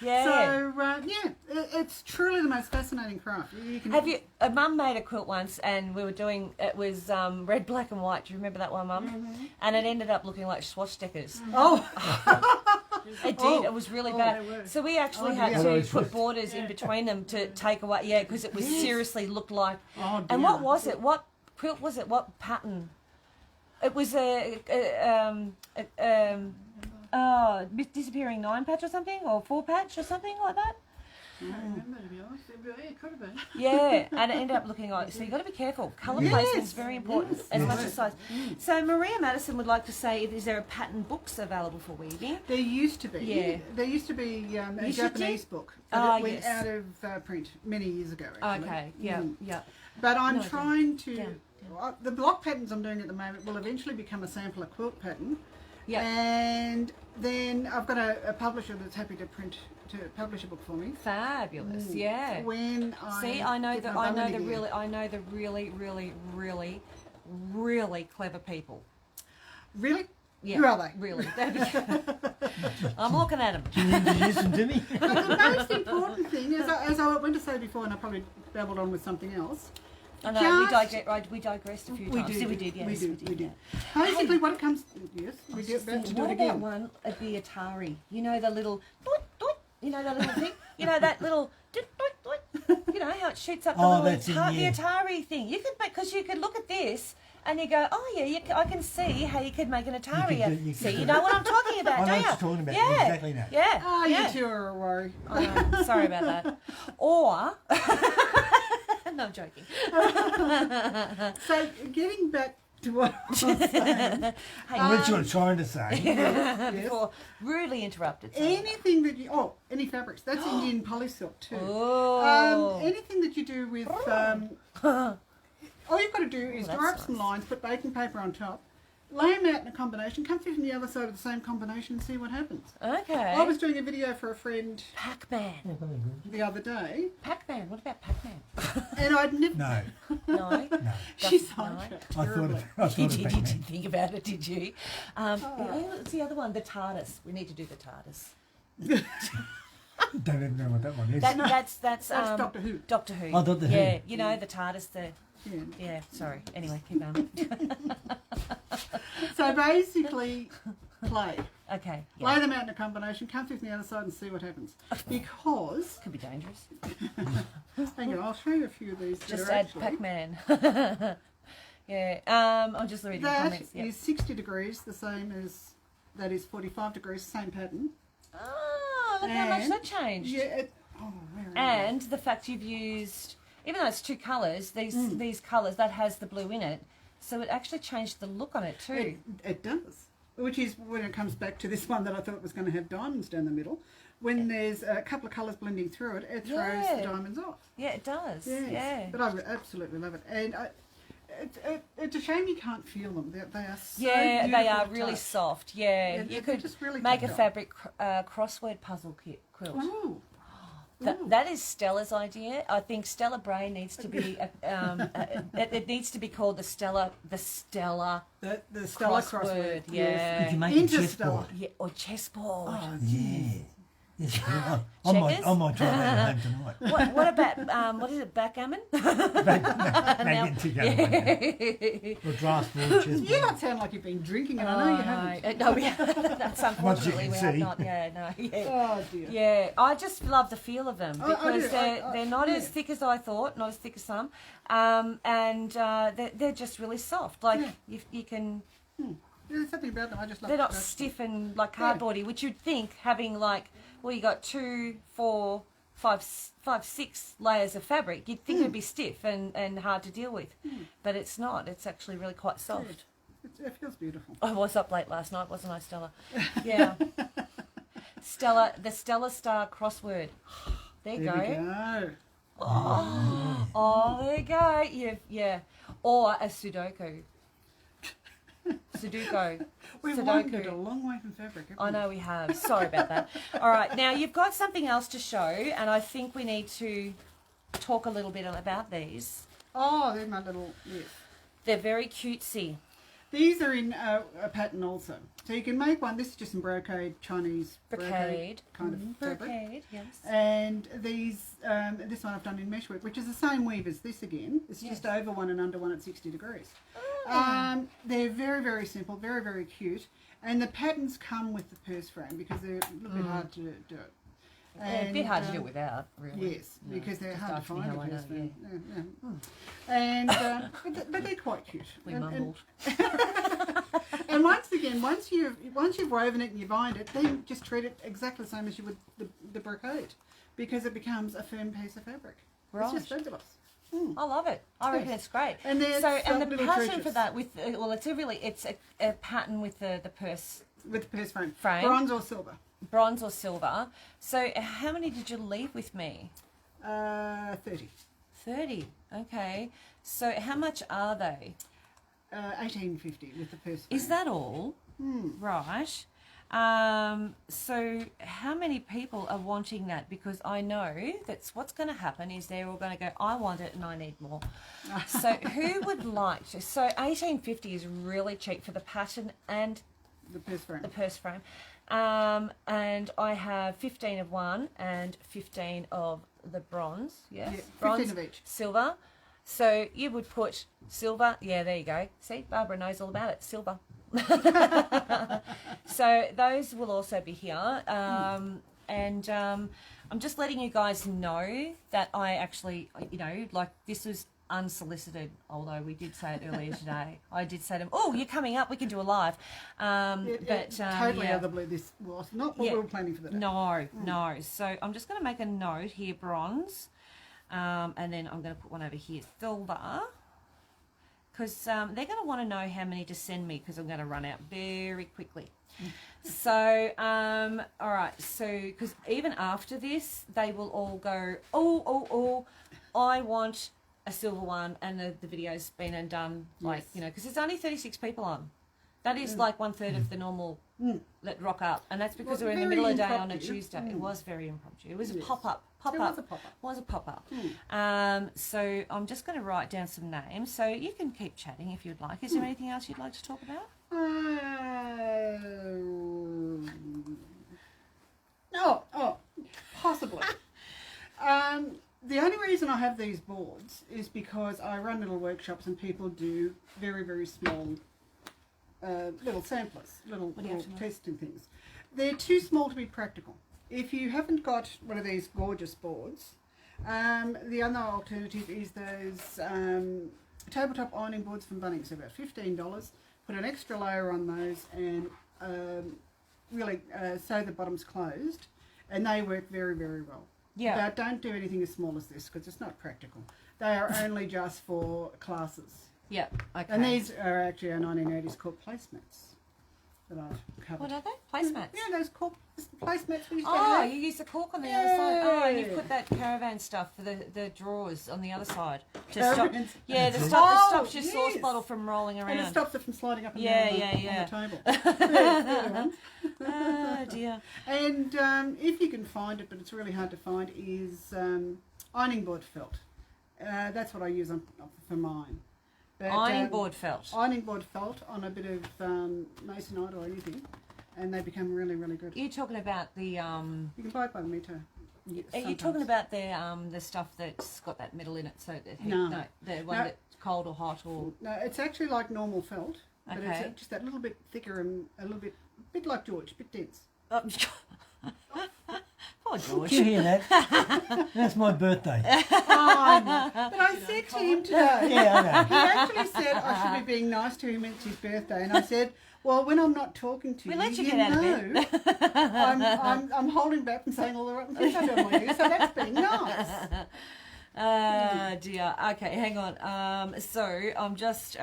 Yeah. So it's truly the most fascinating craft. You can Have you? Mum made a quilt once, and we were doing. It was red, black, and white. Do you remember that one, Mum? Mm-hmm. And it ended up looking like swastikas. Oh, It did. Oh. It was really Oh, bad. they were. So we actually Oh, had yeah. to Those put was- borders in between them to take away. Yeah, because it was seriously looked like. Oh, And dear. what was it? What quilt was it? What pattern? It was disappearing 9 patch or something, or 4 patch or something like that. I don't remember, to be honest. It could have been. Yeah, and it ended up looking like. So you got to be careful. Colour Yes, placement is very important, yes, as yes. much as size. So Maria Madison would like to say, is there a pattern books available for weaving? There used to be. Yeah. There used to be a Used to? Japanese book Ah, that went yes. out of print many years ago, actually. Okay, yeah, Mm. yeah. But I'm No, trying to. down, The block patterns I'm doing at the moment will eventually become a sampler quilt pattern. Yeah. And then I've got a publisher that's happy to publish a book for me. Fabulous, yeah. When See, I know get that my I bum know in the again. really clever people. Really? Yeah, Who are they? Really. I'm looking at them. Can you introduce them to me? But the most important thing, as I went to say before, and I probably babbled on with something else. I know Just- we digressed a few We times. did. We did. Yes, We did. yeah. Basically, what it comes, yes, we Just did about to thinking, do it what about again. one of the Atari? You know the little doot, doot, you know that little thing? You know that little doot, doot, doot? You know how it shoots up the Oh, little that's in the here. Atari thing. You could make, because you could look at this and you go, oh yeah, I can see how you could make an Atari. could do- you could See, do you it. know what I'm talking about, I know don't what you? you're talking about, Yeah, exactly that. Yeah. Oh, yeah. you two are a worry. I know. Sorry about that. Or, no, I'm joking. So, getting back to what I was saying, What you were trying to say. yes, Before rudely interrupted. So. anything that you, any fabrics, that's Indian polysilk too. Oh. Anything that you do with, all you've got to do is that's draw up some nice. lines, put baking paper on top, lay them out in a combination, come through from the other side of the same combination and see what happens. Okay. I was doing a video for a friend Pac-Man. the other day, Pac-Man. What about Pac-Man? and I'd never. No, No. no. She Doesn't sidetracked I thought terribly. of, I thought You of did Batman. think about it, did you? What's the other one? The TARDIS. We need to do the TARDIS. Don't even know what that one is. That's That's Doctor Who. Doctor Who. Oh, Doctor Who. Yeah, you know the TARDIS. Yeah. Yeah, sorry. Anyway, keep going. So basically, play. Okay. Lay Yeah. them out in a combination, come through from the other side and see what happens. Because, Could be dangerous. hang on, I'll show you a few of these that Just are add actually... Pac-Man. Yeah. I'm just reading the That comments. Yep. is 60 degrees, the same as... That is 45 degrees, same pattern. Oh, look how much And- that changed. Yeah, where is it? And the fact you've used, even though it's two colours, these colours, that has the blue in it. So it actually changed the look on it too. It does. Which is when it comes back to this one that I thought was going to have diamonds down the middle. When there's a couple of colours blending through it, it throws Yeah. the diamonds off. Yeah, it does. Yes. Yeah. But I absolutely love it. And it's a shame you can't feel them. They are so Yeah, they beautiful are to really touch. soft. Yeah, Yeah, you they're could just really make a tactile. fabric crossword puzzle quilt. Ooh. That is Stella's idea. I think Stella Bray needs to be. It needs to be called the Stella The Stella crossword. crossword. You Yeah. can make a Interstellar. chessboard. Yeah, or chessboard. Oh, Yeah. Yes, I Checkers? might try that at home tonight. What about what is it? Backgammon? Back into Yeah. or draftboard, you chessboard. not sound like you've been drinking, and I know you haven't. No, that's unfortunately can we have see. not. Yeah, no, yeah. Oh dear. Yeah, I just love the feel of them I because do. they're not yeah. as thick as I thought, not as thick as some, and they're just really soft. Like Yeah. you can, There's something about them. I just love they're not that. stiff and like Yeah. cardboardy, which you'd think having like, well, you got 2, 4, 5, 6 layers of fabric, you'd think it'd be stiff and hard to deal with, but it's not. It's actually really quite soft. It feels beautiful. I was up late last night, wasn't I, Stella? Yeah. Stella, the Stella Star crossword. There you There we go. go. Oh, there you go. Yeah. Or a Sudoku. Sudoku. We've Sudoku. wandered a long way from fabric. haven't I we? know we have. Sorry about that. All right. Now, you've got something else to show, and I think we need to talk a little bit about these. Oh, they're my little... Yes. They're very cutesy. These are in a pattern also. So you can make one. This is just some brocade, Chinese Brocade. kind of fabric. Brocade, yes. And these, this one I've done in meshwork, which is the same weave as this again. It's just over one and under one at 60 degrees. They're very, very simple, very, very cute. And the patterns come with the purse frame because they're a little bit hard to do it. A bit hard to do without, really. Yes, No, because they're just hard to ask me find. how I a know, purse frame. Yeah. And but they're quite cute. We And- mumbled. And once again, once you've woven it and you've ironed it, then just treat it exactly the same as you would the brocade, because it becomes a firm piece of fabric. Right. It's just fabulous. I love it. I reckon it's great. And there's and the little pattern for treasures. that with well, it's a pattern with the purse, With the purse frame. Frame. Bronze or silver. bronze or silver. So how many did you leave with me? 30. 30. Okay. So how much are they? 1850 with the purse frame. Is that all? Right. So how many people are wanting that? Because I know that's what's going to happen is they're all going to go, I want it and I need more. So who would like to? So 1850 is really cheap for the pattern and the purse frame? the purse frame. And I have 15 of one and 15 of the bronze. Yes. Yeah, 15 bronze, of each. silver. So you would put silver. Yeah, there you go. See, Barbara knows all about it. Silver. So those will also be here. And I'm just letting you guys know that I actually, like this was unsolicited, although we did say it earlier today. I did say to them, oh, you're coming up, we can do a live. Totally yeah. out of the blue, this was not what Yeah. we were planning for the day. No. So I'm just going to make a note here, bronze. And then I'm going to put one over here, silver. Because they're going to want to know how many to send me because I'm going to run out very quickly. So, all right. So, because even after this, they will all go, oh, I want a silver one. And the video's been and done, like, Yes. because there's only 36 people on. That is like 1/3 of the normal that rock up. And that's because Well, we're in the very middle of the day on a impromptu. Tuesday. It was very impromptu. It was a Yes. pop-up. It was a pop-up. Was a pop-up. So I'm just going to write down some names. So you can keep chatting if you'd like. Is there anything else you'd like to talk about? Possibly. The only reason I have these boards is because I run little workshops and people do very, very small little samplers, little testing things. They're too small to be practical. If you haven't got one of these gorgeous boards, the other alternative is those tabletop ironing boards from Bunnings. They're about $15. Put an extra layer on those and really sew the bottoms closed, and they work very, very well. Yeah. But don't do anything as small as this because it's not practical. They are only just for classes. Yeah. Okay. And these are actually our 1980s cork placemats that I've covered. What are they? Placemats. Yeah, those cork placemats we used to Oh, have. you use the cork on the other side. Oh, and you Yeah. put that caravan stuff for the drawers on the other side to Caravans. stop. Yeah, the Oh, stuff that stops your sauce yes. bottle from rolling around. And it stops it from sliding up and Yeah, down yeah, on the table. Yeah, Oh dear. and if you can find it, but it's really hard to find, is ironing board felt. That's what I use for mine. But, Ironing board felt. Ironing board felt on a bit of masonite or anything, and they become really, really good. You're talking about the You can buy it by the meter. Are you talking about the stuff that's got that metal in it, so that No. the one No. that's cold or hot or No, it's actually like normal felt, but Okay. it's just that little bit thicker and a little bit like George, a bit dense. oh, poor Did George. you hear that? That's my birthday. Oh, no. But I said to him today, Yeah, I know. he actually said I should be being nice to him. It's his birthday, and I said, "Well, when I'm not talking to We you, let you you get out of know, bed. I'm holding back and saying all the right things I don't want to do. So that's being nice." Dear. Okay, hang on. So I'm just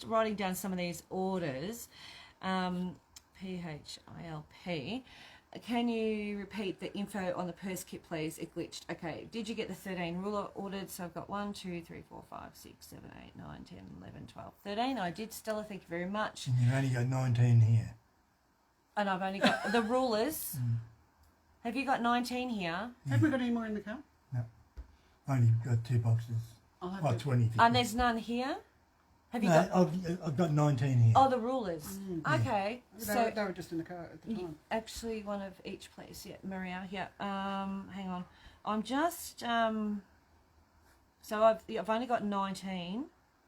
writing down some of these orders. PHILP. Can you repeat the info on the purse kit, please? It glitched. Okay. Did you get the 13 ruler ordered? So I've got 1, 2, 3, 4, 5, 6, 7, 8, 9, 10, 11, 12, 13. I did, Stella. Thank you very much. And you've only got 19 here. And I've only got the rulers. Have you got 19 here? Have we got any more in the car? Only got 2 boxes. I'll have Oh, to. 20. And there's none here? Have you No, got... I've got 19 here. Oh, the rulers. Okay. They were just in the car at the time. Actually, one of each, please. Yeah, Maria. Yeah. Hang on. I'm just. So I've only got 19,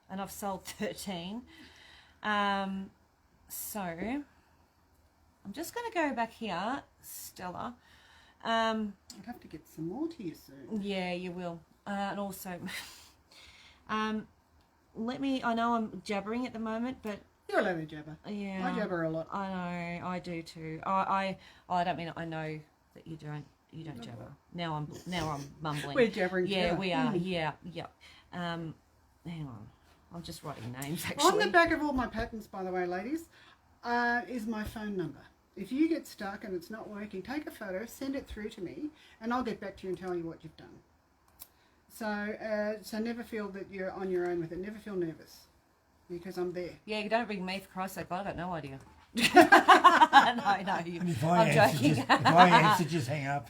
and I've sold 13. So I'm just going to go back here, Stella. I'd have to get some more to you soon. Yeah, you will. And also, let me. I know I'm jabbering at the moment, but You're allowed to jabber. yeah, I jabber a lot. I know, I do too. I don't mean I know that you don't. You don't jabber. Now I'm mumbling. We're jabbering Yeah, together. we are. Yeah. Hang on. I'm just writing names actually. On the back of all my patterns, by the way, ladies, is my phone number. If you get stuck and it's not working, take a photo, send it through to me, and I'll get back to you and tell you what you've done. So never feel that you're on your own with it. Never feel nervous, because I'm there. Yeah, you don't ring me for Christ's sake. I got no idea. no. You, And if I'm joking. if I answer, just hang up.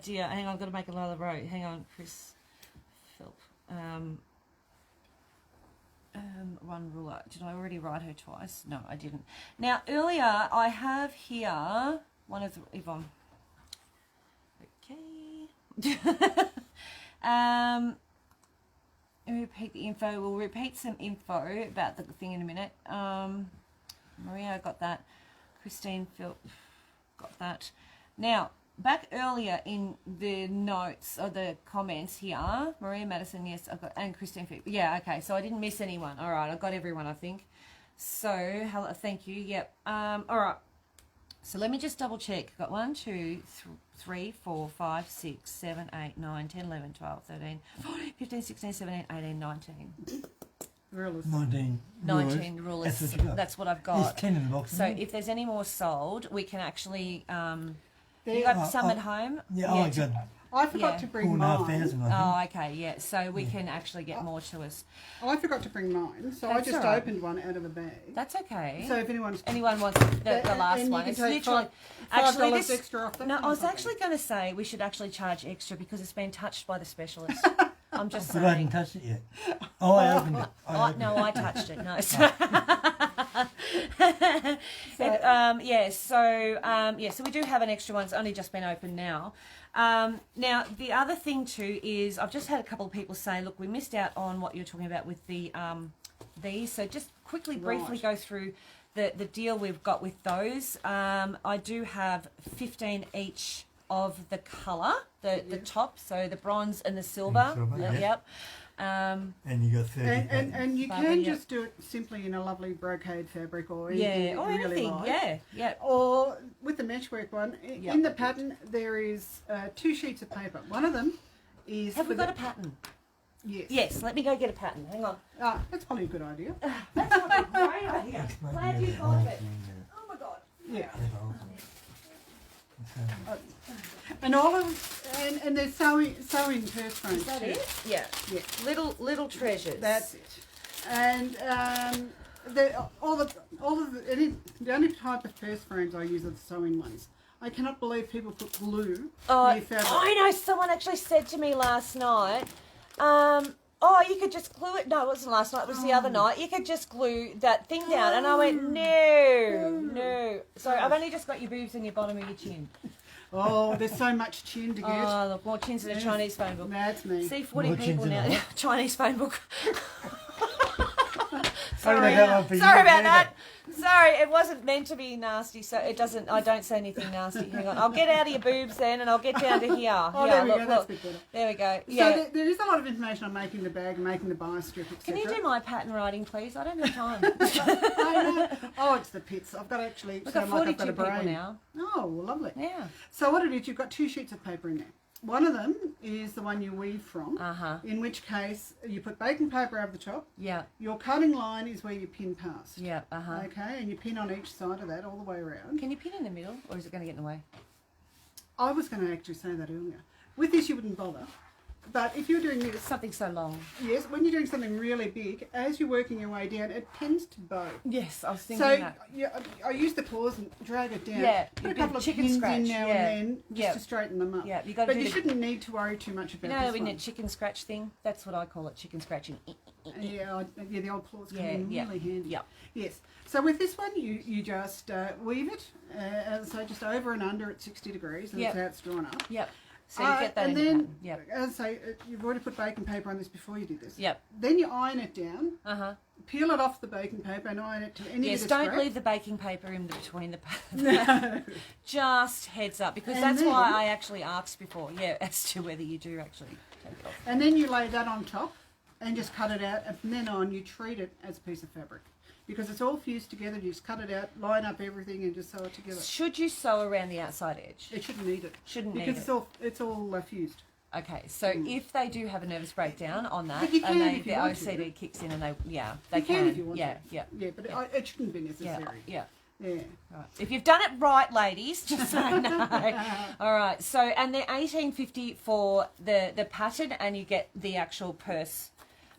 Dear, hang on, I've got to make another row. Hang on, Chris Philp. One ruler. Did I already write her twice? No, I didn't. Now, earlier I have here one of the Yvonne. Okay. Repeat the info. We'll repeat some info about the thing in a minute. Maria got that. Christine Philp got that. Now, back earlier in the notes or the comments here, Maria Madison, yes, I've got, and Christine Philp. Yeah, okay, so I didn't miss anyone. All right, I got everyone, I think. So, hello, thank you. Yep. All right. So let me just double check. Got 1, 2, 3, 4, 5, 6, 7, 8, 9, 10, 11, 12, 13, 14, 15, 16, 17, 18, 19. Rulers. 19. 19 rulers. That's what you got. That's what I've There's got. 10 in the box. So isn't there? if there's any more sold, we can actually... you There- got some at home? Yeah, I got I forgot Yeah. to bring mine. 4,500, I think. Oh, okay, yeah. So we can actually get more to us. I forgot to bring mine, so That's I just all right. opened one out of a bag. That's okay. So if anyone's Anyone wants the last and you one? can It's take literally... $5 Actually, this... extra off that. No, one I was or actually going to say we should actually charge extra because it's been touched by the specialist. I'm just But I saying. haven't touched it yet. Oh, I opened it. No, I touched it. No. So we do have an extra one. It's only just been opened now. Now, the other thing too is I've just had a couple of people say, look, we missed out on what you're talking about with the these. So just quickly, briefly go through the deal we've got with those. I do have 15 each of the colour, the top, so the bronze and the silver. Yep. And you got 30. And you can just do it simply in a lovely brocade fabric or anything or you really anything. like. Yeah. Or with the meshwork one, in the pattern there is 2 sheets of paper. One of them is. Have we got a pattern? Yes. Yes. Let me go get a pattern. Hang on. That's probably a good idea. That's probably a great idea. Glad you thought of it. Oh my God. Yeah. And all of and there's sewing purse frames. Is that too. it? Yeah. Yeah. Little treasures. That's it. And the only type of purse frames I use are the sewing ones. I cannot believe people put glue near fabric. I know. Someone actually said to me last night, you could just glue it. No, it wasn't last night. It was the other night. You could just glue that thing down. And I went, no. Sorry, I've only just got your boobs and your bottom of your chin. Oh, there's so much chin to get. Oh, look, more chins than a Chinese phone book. That's me. See, 40 More people chins now. than a Chinese phone book. Sorry Sorry about that. Sorry, it wasn't meant to be nasty, so it doesn't. I don't say anything nasty. Hang on, I'll get out of your boobs then, and I'll get down to here. Oh, here, there we go. That's a bit better. There we go. Yeah. So there is a lot of information on making the bag, making the bias strip, etc. Can you do my pattern writing, please? I don't have time. Oh, it's the pits. I've got to actually We've got sound like I've 42 got a people brain. now. Oh, well, lovely. Yeah. So what it is, you've got 2 sheets of paper in there. One of them is the one you weave from, in which case you put baking paper over the top. Yeah. Your cutting line is where you pin past. Yeah. Okay, and you pin on each side of that all the way around. Can you pin in the middle, or is it going to get in the way? I was going to actually say that earlier. With this you wouldn't bother. But if you're doing this, Something so long. yes, when you're doing something really big, as you're working your way down, it tends to bow. Yes, I was thinking So that. I use the claws and drag it down. Yeah, Put you a do couple of chicken pins scratch, in now yeah. and then just to straighten them up. Yeah, you got to But do you the, shouldn't need to worry too much about you know, this in one. a chicken scratch thing. That's what I call it, chicken scratching. Yeah, the old claws come in really handy. Yep. Yes. So with this one, you just weave it, as I say, just over and under at 60 degrees, and that's how it's drawn up. Yep. So you get that and in then, the pattern. Yep. as I say, you've already put baking paper on this before you did this. Yep. Then you iron it down, peel it off the baking paper and iron it to any Yes, bit of don't scrap. leave the baking paper in between the No. Just heads up, because And that's then- why I actually asked before, as to whether you do actually take it off. And then you lay that on top and just cut it out, and from then on you treat it as a piece of fabric. Because it's all fused together, you just cut it out, line up everything and just sew it together. Should you sew around the outside edge? It shouldn't need it. Shouldn't need because it. it's all fused. Okay, so if they do have a nervous breakdown on that, But you and can they, if you the want to. OCD kicks in, and they You can if you want yeah, to. yeah, Yeah, but it shouldn't be necessary. yeah. Yeah. Right. If you've done it right, ladies, just so you know. All right. So, and they're $18.50 for the pattern, and you get the actual purse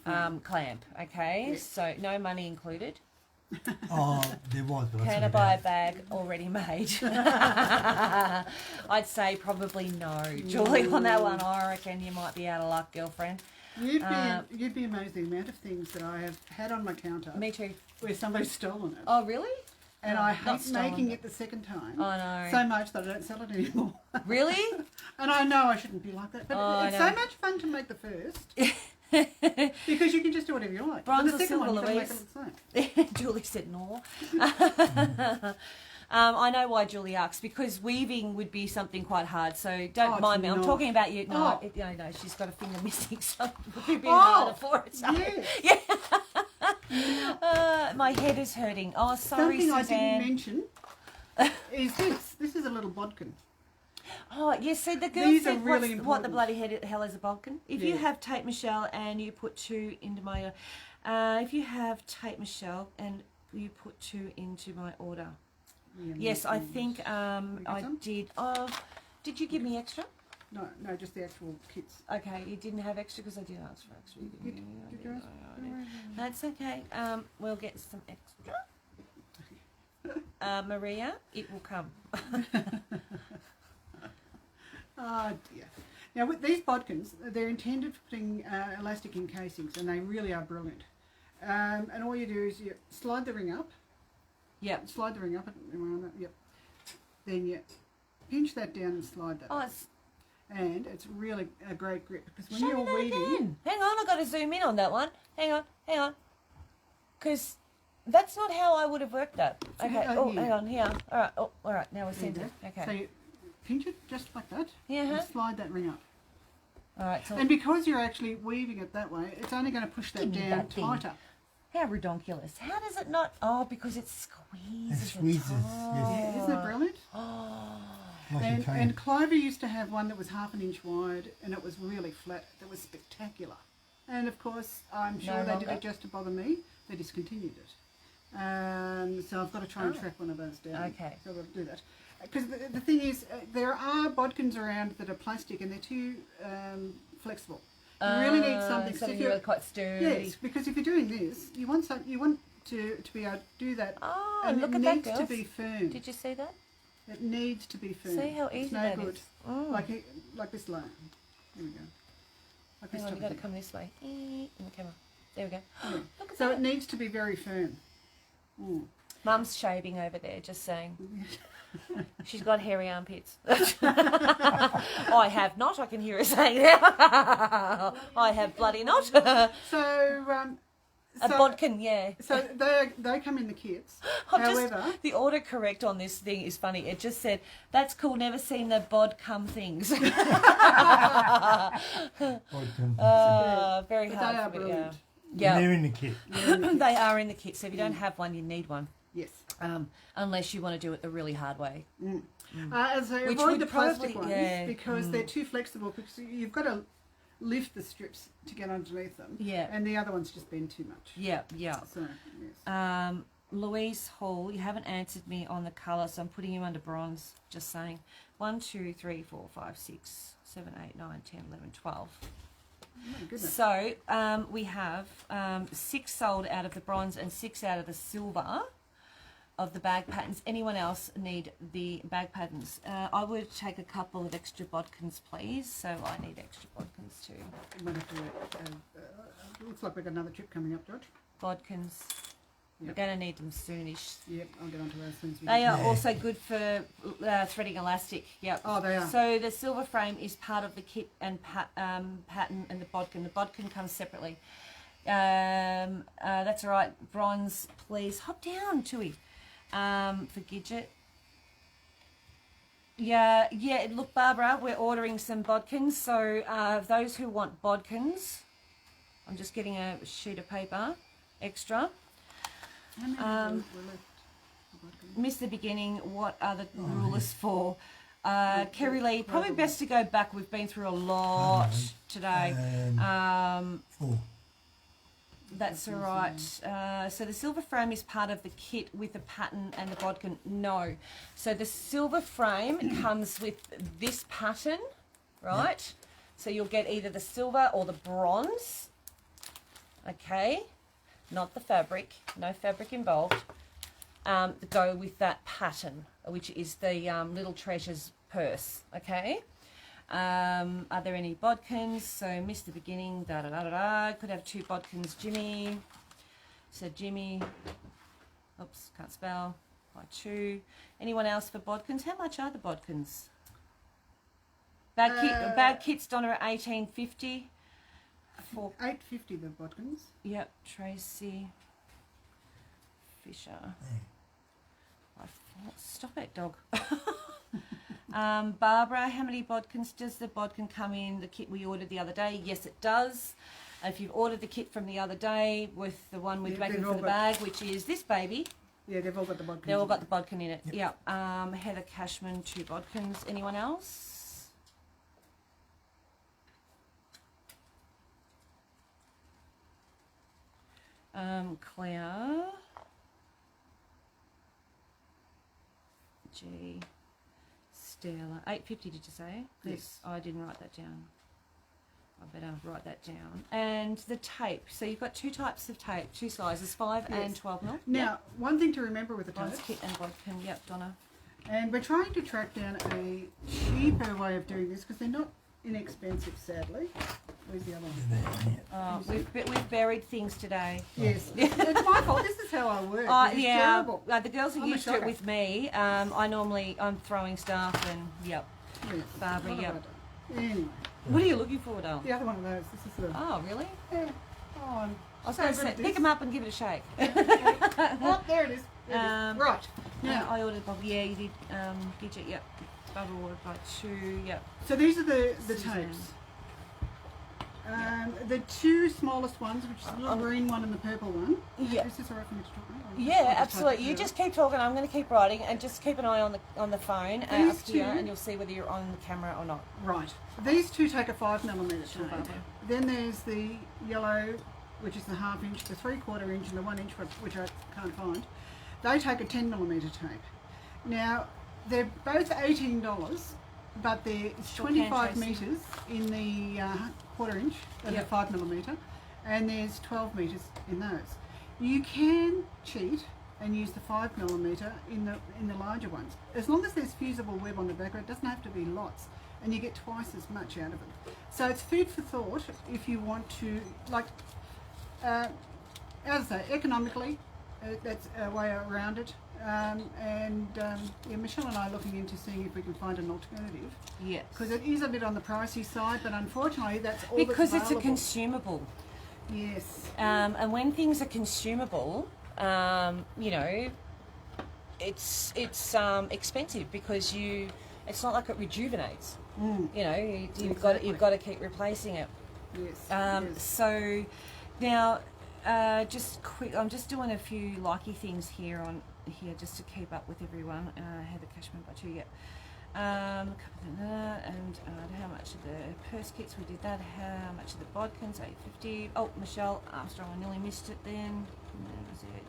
clamp. Okay. Yes. So no money included. Oh, there was. But Can I buy a bag already made? I'd say probably no, Julie. On that one, I reckon you might be out of luck, girlfriend. You'd be amazed the amount of things that I have had on my counter Me too. where somebody's stolen it. Oh, really? And I not hate stolen, making but- it the second time I know. so much that I don't sell it anymore. Really? And I know I shouldn't be like that, but Oh, it's I so know. much fun to make the first because you can just do whatever you like. Bronze But or the second silver, one, you can make Louise? it the same. Julie said no. I know why Julie asks, because weaving would be something quite hard, so don't Oh, mind me. it's I'm not. talking about you. No, Oh. no, she's got a finger missing, so it would be a bit Oh, harder for it. So. yes. My head is hurting. Oh, sorry, Something I Suzanne. didn't mention is this. This is a little bodkin. Oh, yes, see, the girl These are said really what the important. bloody hell is a bodkin. If you Yeah. have tape, Michelle, and you put 2 into my... if you have tape, Michelle, and you put 2 into my order. Yeah, Yes, I mm. think get I some? did. Oh, did you give me extra? No, just the actual kits. Okay, you didn't have extra because I did ask for extra. Did you ask? That's okay. We'll get some extra. Maria, it will come. Oh dear. Now with these bodkins, they're intended for putting elastic in casings, and they really are brilliant. And all you do is you slide the ring up, Yep. Slide the ring up and around that. Yep. Then you pinch that down and slide that. Oh, up. it's And it's really a great grip because when show you're me that weaving, again. Hang on, I've got to zoom in on that one. Hang on. Because that's not how I would have worked that. Okay. Oh, here. hang on, here. All right. Oh, all right. Now we're There you centered. go. Okay. So you pinch it just like that Yeah. and slide that ring up. All right. So And because you're actually weaving it that way, it's only going to push that Give me down that thing. tighter. how redonkulous. How does it not? Oh, because it squeezes. It squeezes, It yes. Isn't that brilliant? Oh. Like a And cane. Clover used to have one that was 1/2 inch wide and it was really flat. That was spectacular. And of course, I'm sure No they did longer? it just to bother me. They discontinued it. So I've got to try and track one of those down. Okay. So I've got to do that. Because the thing is, there are bodkins around that are plastic and they're too flexible. You really need something. 'cause Something if you're- really quite sturdy. Yes, because if you're doing this, you want to be able to do that. Oh, and look it at that, needs to girls. be firm. Did you see that? It needs to be firm. See how It's easy no that good. is? Mm. Like this line. Here we go. Like this Hang on, type you got to of thing. come this way. In the camera. There we go. Yeah. Look at So that. it needs to be very firm. Mm. Mum's shaving over there, just saying. She's got hairy armpits. I have not. I can hear her saying that. I have bloody not. A So, bodkin, yeah. so they come in the kits. Just, However, the autocorrect on this thing is funny. It just said, "That's cool. Never seen the bod come things." Bodkin. Very but hard they are for me. brilliant. Yeah. They're in the kit. They are in the kit. So if you don't have one, you need one. Yes. Unless you want to do it the really hard way. As I Which avoid would the plastic probably- ones yeah. because they're too flexible because you've got to lift the strips to get underneath them. Yeah. And the other ones just bend too much. Yeah. So, yes. Louise Hall, you haven't answered me on the colour, so I'm putting you under bronze. Just saying. 1, 2, 3, 4, 5, 6, 7, 8, 9, 10, 11, 12. Oh my goodness. So we have 6 sold out of the bronze and 6 out of the silver of the bag patterns. Anyone else need the bag patterns? I would take a couple of extra bodkins, please. So I need extra bodkins too. I'm gonna have to looks like we've got another trip coming up, George. Bodkins. We're Yep. going to need them soonish. Yep, I'll get onto those things. They are Yeah. also good for threading elastic. Yep. Oh, they are. So the silver frame is part of the kit and pattern and the bodkin. The bodkin comes separately. That's all right. Bronze, please. Hop down, Tui. For Gidget. Yeah. Look, Barbara, we're ordering some bodkins. So those who want bodkins, I'm just getting a sheet of paper extra. How many were left? Missed the beginning. What are the rulers for? Kerry Lee, probably best to go back. We've been through a lot today. 4. That's all right. So the silver frame is part of the kit with the pattern and the bodkin. No. So the silver frame comes with this pattern, right? So you'll get either the silver or the bronze. Okay. Not the fabric. No fabric involved. Go with that pattern, which is the Little Treasures purse. Okay. Are there any bodkins? So missed the beginning. Da da da da da. Could have 2 bodkins. Jimmy. So Jimmy. Oops, can't spell. By 2. Anyone else for bodkins? How much are the bodkins? Bag kits, Donna, at $18.50. For $8.50 the bodkins. Yep, Tracy Fisher. Stop it, dog. Barbara, how many bodkins does the bodkin come in the kit we ordered the other day? Yes, it does. If you've ordered the kit from the other day with the one with Yeah, backing they've for all the got- bag, which is this baby, Yeah, they've all got the bodkins. they all got the bodkin in it. Yep. Heather Cashman, 2 bodkins. Anyone else? Claire. G. Stella. $8.50 did you say? Yes. I didn't write that down. I better write that down. And the tape. So you've got 2 types of tape, 2 sizes, 5 and Yes. 12 mil. Now, one thing to remember with the Bronze tapes, kit and bodkin. Yep, Donna. and we're trying to track down a cheaper way of doing this because they're not inexpensive, sadly. Where's the other one? We've buried things today. Yes. It's my fault. This is how I work. It's Yeah, terrible. the girls are I'm a used to it shocker. with me. I'm throwing stuff and yep. Yes. Barbara, What yep. have I done? Anyway, What are you looking for, Dale? the other one of those. This is the. Oh, really? Yeah. Oh, I'm I was so going to good say, at pick this. them up and give it a shake. Oh, there it is. There it is. Right. Now, I ordered Bob. Yeah, you did. Gidget, yep. Barbara ordered by 2. Yep. so these are the Susan. tapes. The two smallest ones, which is the little green one and the purple one. Yeah. Is this alright for me to talk now? Or Yeah, I'll just type absolutely. it You through? just keep talking. I'm going to keep writing, and just keep an eye on the phone up These here, two- and you'll see whether you're on the camera or not. Right. These two take a 5mm Sure, tape. Barbara. Then there's the yellow, which is the 1/2 inch, the 3/4 inch, and the 1 inch, which I can't find. They take a 10mm tape. Now, they're both $18, but it's Sure 25 can, Tracy. metres in the 1/4 inch, and Yep. the 5mm, and there's 12 metres in those. You can cheat and use the 5mm in the larger ones. As long as there's fusible web on the back, it doesn't have to be lots, and you get twice as much out of it. So it's food for thought if you want to, like, as I say, economically, that's a way around it. Michelle and I are looking into seeing if we can find an alternative, Yes. because it is a bit on the pricey side, but unfortunately that's all Because that's it's a available. consumable. Yes. And when things are consumable, you know, it's expensive because it's not like it rejuvenates. Mm. You know, you've Exactly. got to keep replacing it. Yes. yes. So now, just quick, I'm just doing a few likey things here just to keep up with everyone. Heather Cashman by 2, yep. And how much of the purse kits we did that? How much of the bodkins? $8.50. Oh, Michelle Armstrong, I nearly missed it then. Where was it?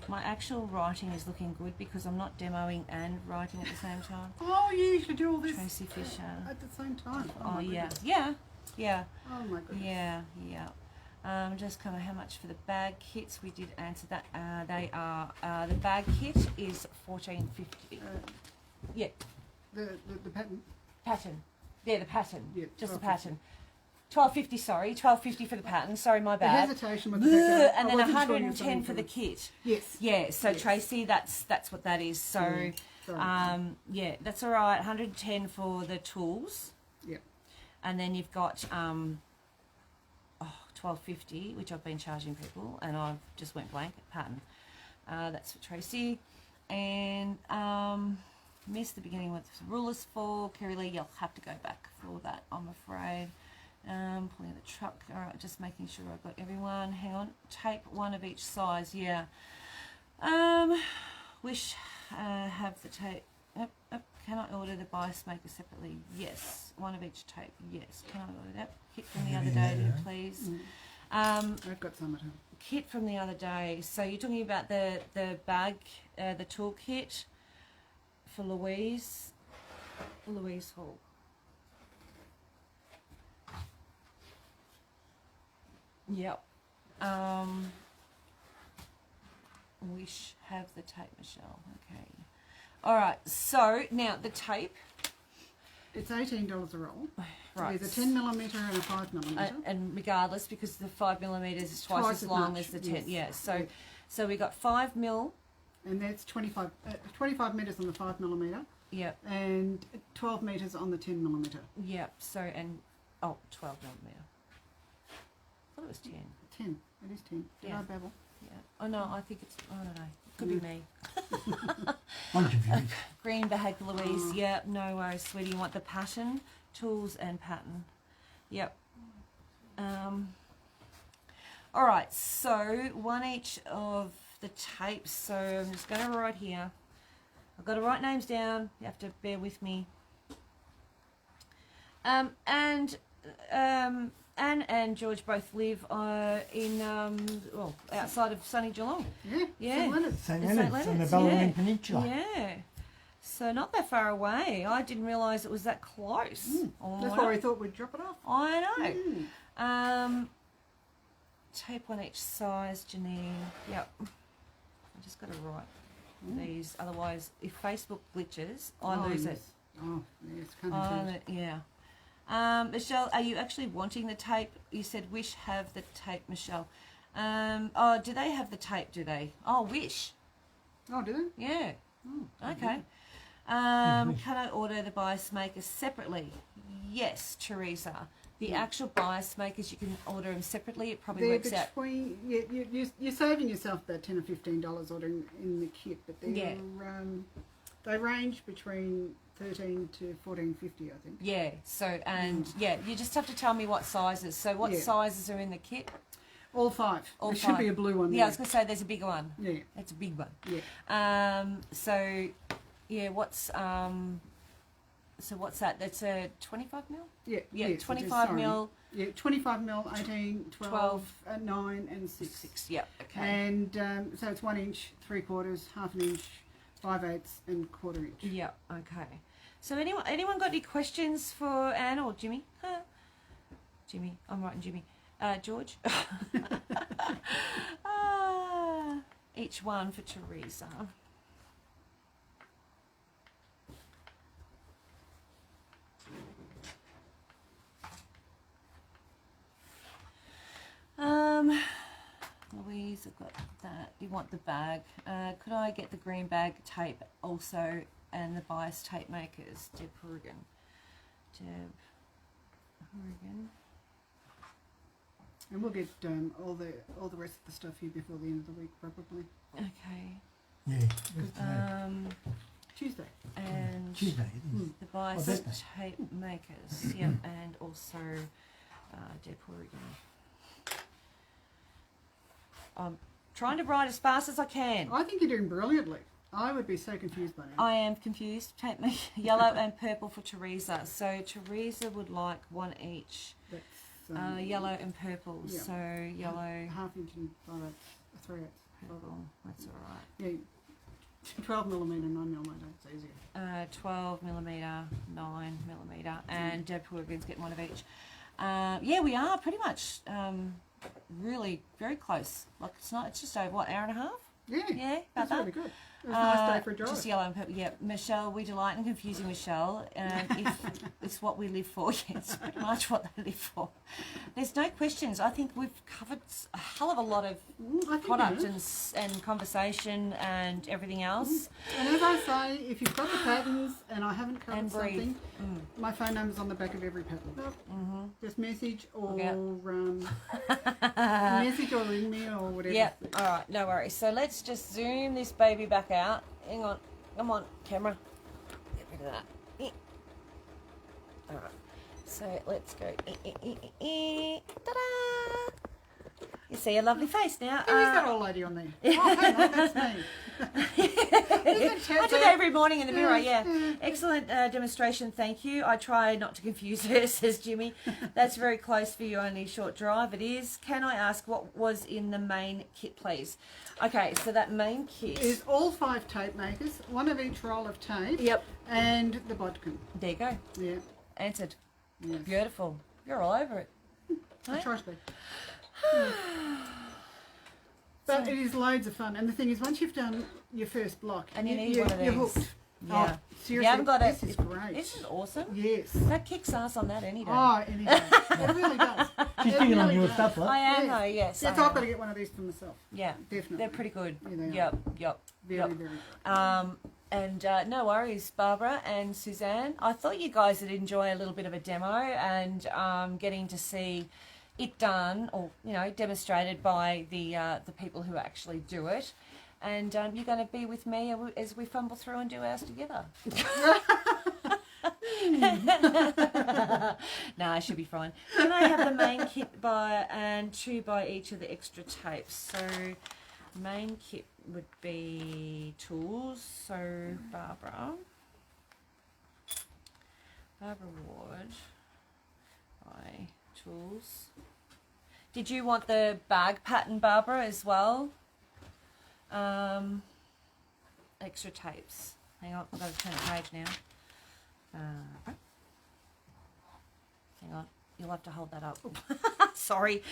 My actual writing is looking good because I'm not demoing and writing at the same time. Oh, you usually do all this Tracy Fisher. at the same time. Oh my yeah, goodness. yeah. Oh my goodness. Yeah. Just kind of how much for the bag kits. We did answer that. They are the bag kit is $14.50. Yeah, The pattern. pattern. Yeah, the pattern. Yeah, Just the $12.50. pattern. $12.50. Sorry, $12.50 for the pattern. Sorry, my The bad. hesitation with the fact that And I then wasn't sure you were 110 saying for the something. kit. Yes. Yeah. So Yes. Tracy, that's what that is. So. Sorry. Yeah, that's all right. 110 for the tools. Yep. And then you've got $12.50, which I've been charging people, and I've just went blank pattern. That's for Tracy, and missed the beginning with rulers for Kerry Lee. You'll have to go back for that, I'm afraid. Pulling the truck. All right, just making sure I've got everyone. Hang on. Tape one of each size. Yeah. Wish have the tape. Yep. Can I order the bias maker separately? Yes. One of each tape. Yes. Can I order that? Kit from the other day, please. I've got some at home. Kit from the other day. So you're talking about the bag, the tool kit for Louise Hall. Yep. Wish have the tape, Michelle. Okay. All right. So now the tape. It's $18 a roll. Right. There's a 10mm and a 5mm. And regardless, because the 5mm is twice Twice as as long much, as the 10. yes. Yeah. So, Yeah. so we got 5 mil. And that's 25 metres on the 5mm Yep. and 12 metres on the 10mm. Yep. So 12 millimeter. I thought it was 10. 10. It is 10. Did Yeah. I babble? Yeah. Oh no, I think it's. I don't know. Could be me. I'm confused. Green bag, Louise. Yep. No worries, sweetie. You want the pattern, tools, and pattern. Yep. All right. So one each of the tapes. So I'm just going to write here. I've got to write names down. You have to bear with me. Anne and George both live in outside of sunny Geelong. Yeah. Yeah. St. Leonard's. St. It's St. Leonard's on the Leonard's, Bellarine yeah. Peninsula. Yeah. So not that far away. I didn't realise it was that close. Oh, That's why we thought we'd drop it off. I know. Mm. Tape one each size, Janine. Yep. I just got to write these. Otherwise, if Facebook glitches, I lose it. Oh, yes. Can't have that. Yeah. Michelle, are you actually wanting the tape? You said Wish have the tape, Michelle. Oh, do they have the tape, do they? Oh, Wish. Oh, do they? Yeah. Oh, Okay. Wish. Can I order the bias makers separately? Yes, Teresa. The actual bias makers, you can order them separately. It probably They're works out. between, you're saving yourself about $10 or $15 ordering in the kit, but they're, Yeah. they range between $13 to $14.50, I think. Yeah. So, and yeah, you just have to tell me what sizes. So what Yeah. sizes are in the kit? All 5. All there 5. should be a blue one there. Yeah, I was going to say there's a bigger one. Yeah, It's a big one. yeah. So yeah, what's that? That's a 25 mil? Yeah, Yeah, yes, it is, 25 sorry. mil, Yeah, 25 mil, 18, 12, 9 and 6. 6. Yeah, okay. And so it's 1 inch, 3/4, half an inch, 5/8 and 1/4 inch. Yeah, okay. So anyone got any questions for Anne or Jimmy? Huh? Jimmy, I'm writing Jimmy. George? Each one for Teresa. Louise, I've got that. You want the bag. Could I get the green bag tape also and the bias tape makers? Deb Horrigan. And we'll get all the rest of the stuff here before the end of the week, probably. Okay. Yeah, that's today. Tuesday. And Tuesday, it is. the bias Wednesday. tape makers. Yeah, and also Deb Horrigan. I'm trying to write as fast as I can. I think you're doing brilliantly. I would be so confused by now. I am confused. Tape me yellow and purple for Teresa. So Teresa would like one each. That's Yellow and purple. yeah. So yellow, half inch and 5/8, 3/8. purple. That's all right. Yeah, 12 millimetre, 9 millimetre. It's easier. 12 millimeter, 9 millimeter, and Deb Horrigan's getting one of each. Yeah, we are pretty much really very close. Like it's just over what, hour and a half? Yeah, Yeah, about that's that. really good. It was a nice day for a drive. Just yellow and purple. Yeah, Michelle, we delight in confusing Michelle. If it's what we live for, yeah, it's pretty much what they live for. There's no questions. I think we've covered a hell of a lot of I think product it is. and conversation and everything else. And as I say, if you've got the patterns and I haven't covered And breathe. something, my phone number's on the back of every pattern. Just message or Yeah. message or ring me or whatever. Yeah, all right, no worries. So let's just zoom this baby back out. Hang on, come on, camera. Get rid of that. All right, so let's go. Ta-da! You see a lovely face now. Who is that old lady on there? Oh, hang on, that's me. I do that every morning in the mirror, yeah. Excellent demonstration, thank you. I try not to confuse her, says Jimmy. That's very close for your only short drive. It is. Can I ask what was in the main kit, please? Okay, so that main kit Is all 5 tape makers, one of each roll of tape. Yep. And the bodkin. There you go. Yeah. Answered. Yes. Beautiful. You're all over it. I Hey? try to be. But it is loads of fun. And the thing is, once you've done your first block, And you need one of you're these. hooked. Yeah. Oh, seriously, You haven't got this it. is great. Isn't it awesome? Yes. That kicks ass on that any day. Oh, any day. It really does. She's It picking on really your does. stuff, I right? am Yes. though, yes. Yes, I I've am. got to get one of these for myself. Yeah. Definitely. They're pretty good. Yeah, they are. Yep. Very, Yep. very good. And no worries, Barbara and Suzanne. I thought you guys would enjoy a little bit of a demo and getting to see it done or demonstrated by the people who actually do it. And you're going to be with me as we fumble through and do ours together. No, I should be fine. Can I have the main kit and 2 by each of the extra tapes? So main kit would be tools. So Barbara Ward by tools. Did you want the bag pattern, Barbara, as well? Extra tapes. Hang on, I've got to turn the page now. Hang on, you'll have to hold that up. Sorry.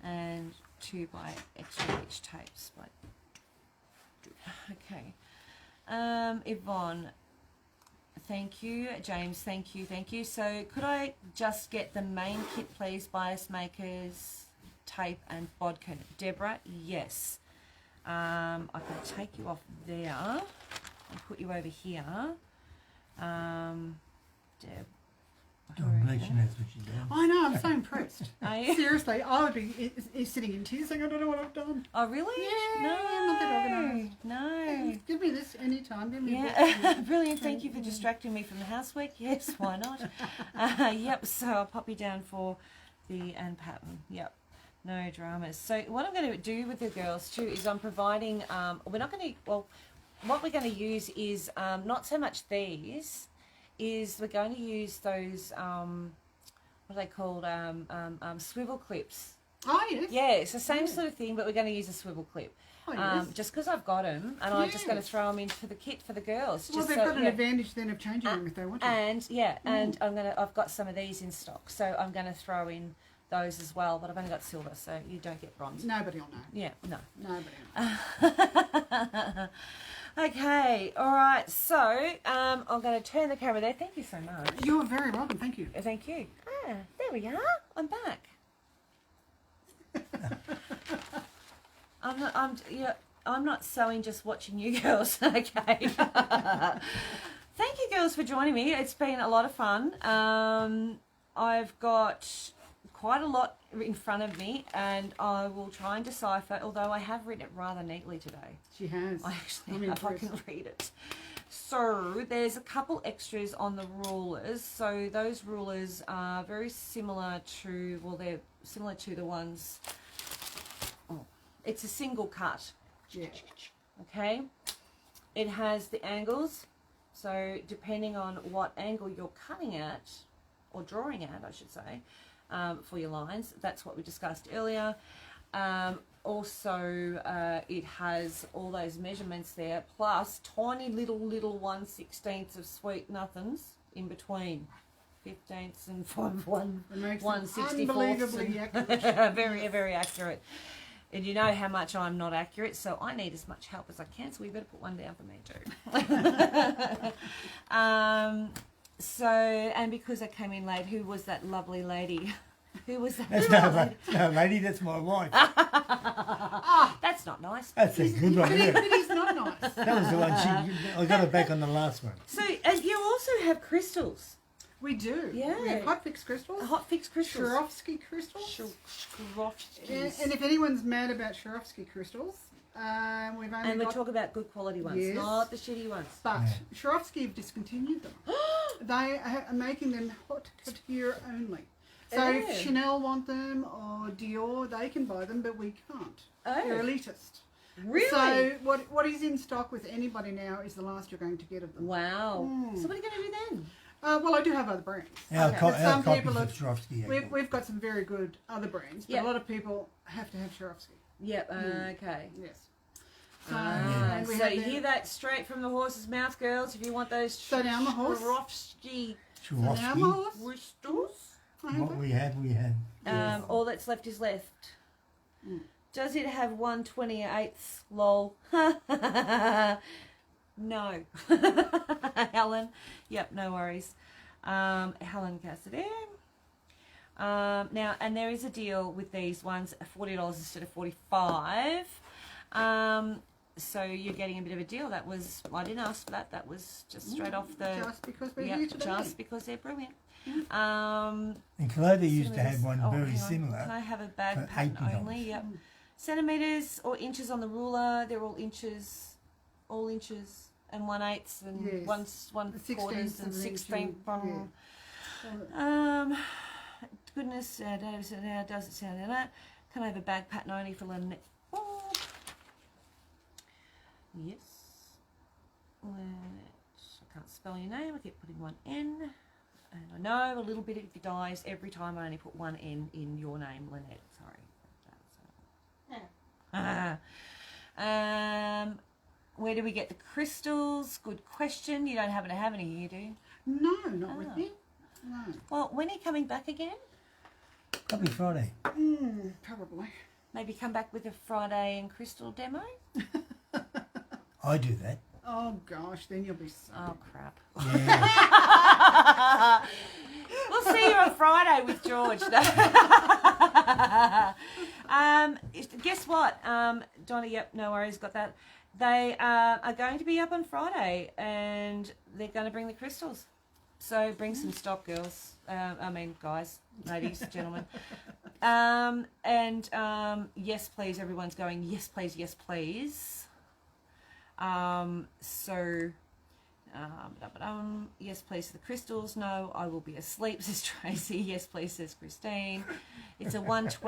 And 2 by extra each tapes. Okay. Yvonne, thank you. James, thank you. So could I just get the main kit, please? Bias makers, tape and vodka. Deborah, yes. I can take you off there and put you over here. Deb. Domination, that's what she's doing. I know, I'm so impressed. Are you? Seriously, I would be sitting in tears saying, I don't know what I've done. Oh, really? Yeah, No. I'm not that organised. No. Give me this anytime. Give me Yeah, brilliant. Thank you for distracting me from the housework. Yes, why not? Yep, so I'll pop you down for the Anne pattern. Yep, no dramas. So what I'm going to do with the girls too is I'm providing, we're not going to, well, what we're going to use is not so much these, is we're going to use those, what are they called, swivel clips. Oh, yes. Yeah, it's the same sort of thing, but we're going to use a swivel clip. Oh, yes. Just because I've got them, and I'm just going to Yes. throw them into the kit for the girls. Well, just they've so, got an yeah. advantage then of changing them if they want to. And yeah, and I've got some of these in stock, so I'm gonna throw in those as well. But I've only got silver, so you don't get bronze. Nobody will know. Yeah, no. Nobody will know. Okay, all right. So I'm going to turn the camera there. Thank you so much. You're very welcome. Thank you. Thank you. Ah, there we are. I'm back. I'm not sewing, just watching you girls. Okay. Thank you girls for joining me. It's been a lot of fun. I've got quite a lot in front of me, and I will try and decipher, although I have written it rather neatly today. She has. I actually I'm have, I can impressed. read it. So there's a couple extras on the rulers. So those rulers are very similar to, well, they're similar to the ones, oh, it's a single cut, Yeah. okay? It has the angles, so depending on what angle you're cutting at, or drawing at, I should say, for your lines, that's what we discussed earlier. Also, it has all those measurements there, plus tiny little 1/16 of sweet nothings in between, 15ths and It makes them 1/64. unbelievably accurate. Very, very accurate. And you know how much I'm not accurate, so I need as much help as I can, so we better put one down for me too. So, and because I came in late, who was that lovely lady? Who was that? That's no lady, that's my wife. That's not nice. That's a good one, But yeah. he's not nice. That was the one I got her back on the last one. So, and you also have crystals. We do. Yeah. We have hot fix crystals. Hot fix crystals. Swarovski crystals. Swarovskis. And if anyone's mad about Swarovski crystals, we've only And we got... talk about good quality ones, Yes. not the shitty ones. But Yeah. Swarovski have discontinued them. They are making them haute couture only. So Oh. if Chanel want them or Dior, they can buy them, but we can't. They're Oh, elitist. really? So what is in stock with anybody now is the last you're going to get of them. Wow. Mm. So what are you going to do then? Well, I do have other brands. Our, Okay. co- But our some copies people of have- Swarovski. We've got some very good other brands, but Yep. a lot of people have to have Swarovski. Yep. Mm. Okay. Yes. And we so have you the- hear that straight from the horse's mouth, girls. If you want those So down the horse. Swarovski Now, Swarovski. horse. crystals, I have What that. we had. all that's left is left. Mm. Does it have 1/28? Lol. No. Helen. Yep, no worries. Helen Cassidy. Now, and there is a deal with these ones, $40 instead of $45. So you're getting a bit of a deal. That was, I didn't ask for that. That was just straight off the. Just because we're Yep, here today. just because they're brilliant. And Clotha used to have one very hang on. Can similar. I have a bag for pattern $80. only? Yep. Centimeters or inches on the ruler. They're all inches, and 1/8 and Yes. one A quarters 16th and of an inch 16th. and- yeah. Goodness, how does it sound? Can I have a bag pattern only for Lynette? Oh. Yes. I can't spell your name. I keep putting one N. And I know a little bit of it dies every time I only put one N in your name, Lynette. Sorry. Where do we get the crystals? Good question. You don't happen to have any here, do you? No, not with Ah. me. No. Well, when are you coming back again? Probably Friday. Probably. Maybe come back with a Friday and crystal demo? I do that. Oh gosh, then you'll be so. Oh, crap. Yeah. We'll see you on Friday with George. Guess what? Donna, yep, no worries, got that. They are going to be up on Friday and they're going to bring the crystals. So bring some stock, girls. Guys, ladies, gentlemen. Yes, please, everyone's going, yes, please, yes, please. Yes, please, the crystals. No, I will be asleep, says Tracy. Yes, please, says Christine. It's a 1 of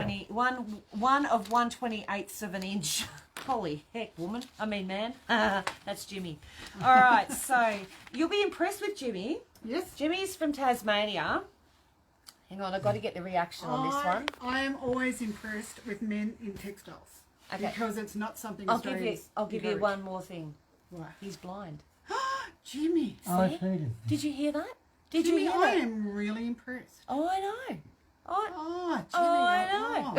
1/28 of an inch. Holy heck, woman. Man. That's Jimmy. All right, so you'll be impressed with Jimmy. Yes. Jimmy's from Tasmania. Hang on, I've got to get the reaction on this one. I am always impressed with men in textiles. Okay. Because it's not something I'll give you encourage. one more thing. What? He's blind. Jimmy. Oh, I've heard of Did you hear that? Did Jimmy, you hear I that? am really impressed. Oh, I know. Oh, Jimmy. I know.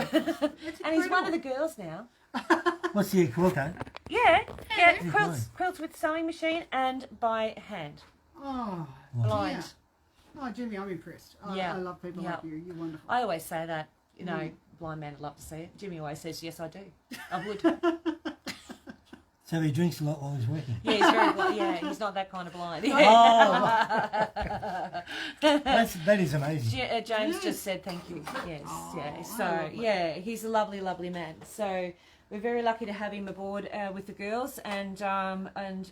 That's And he's one of the incredible. girls now. What's the equivalent? Yeah, He's quilts with sewing machine and by hand. Oh, Blind. yeah. Oh, Jimmy, I'm impressed. Yeah. I love people like you. You're wonderful. I always say that, blind man would love to see it. Jimmy always says, yes, I do. I would. So he drinks a lot while he's working. Yeah, he's very blind. Yeah, he's not that kind of blind. Oh, that is amazing. James just said thank you. Yes, yeah. So, yeah, he's a lovely, lovely man. So we're very lucky to have him aboard with the girls, and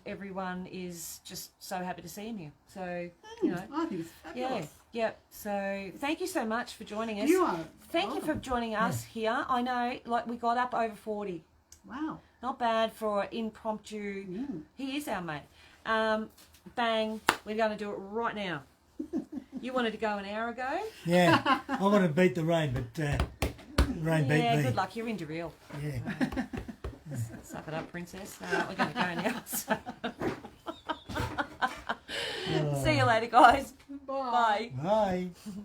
everyone is just so happy to see him here. So, I think it's fabulous. yeah. So thank you so much for joining us. You are. Thank you for joining us here. I know, we got up over 40. Wow. Not bad for impromptu. He is our mate. Bang. We're going to do it right now. You wanted to go an hour ago? Yeah, I want to beat the rain, but the rain beat me. Yeah, good luck. You're into real. Yeah. Suck it up, princess. We're going to go now. So. See you later, guys. Bye. Bye. Bye.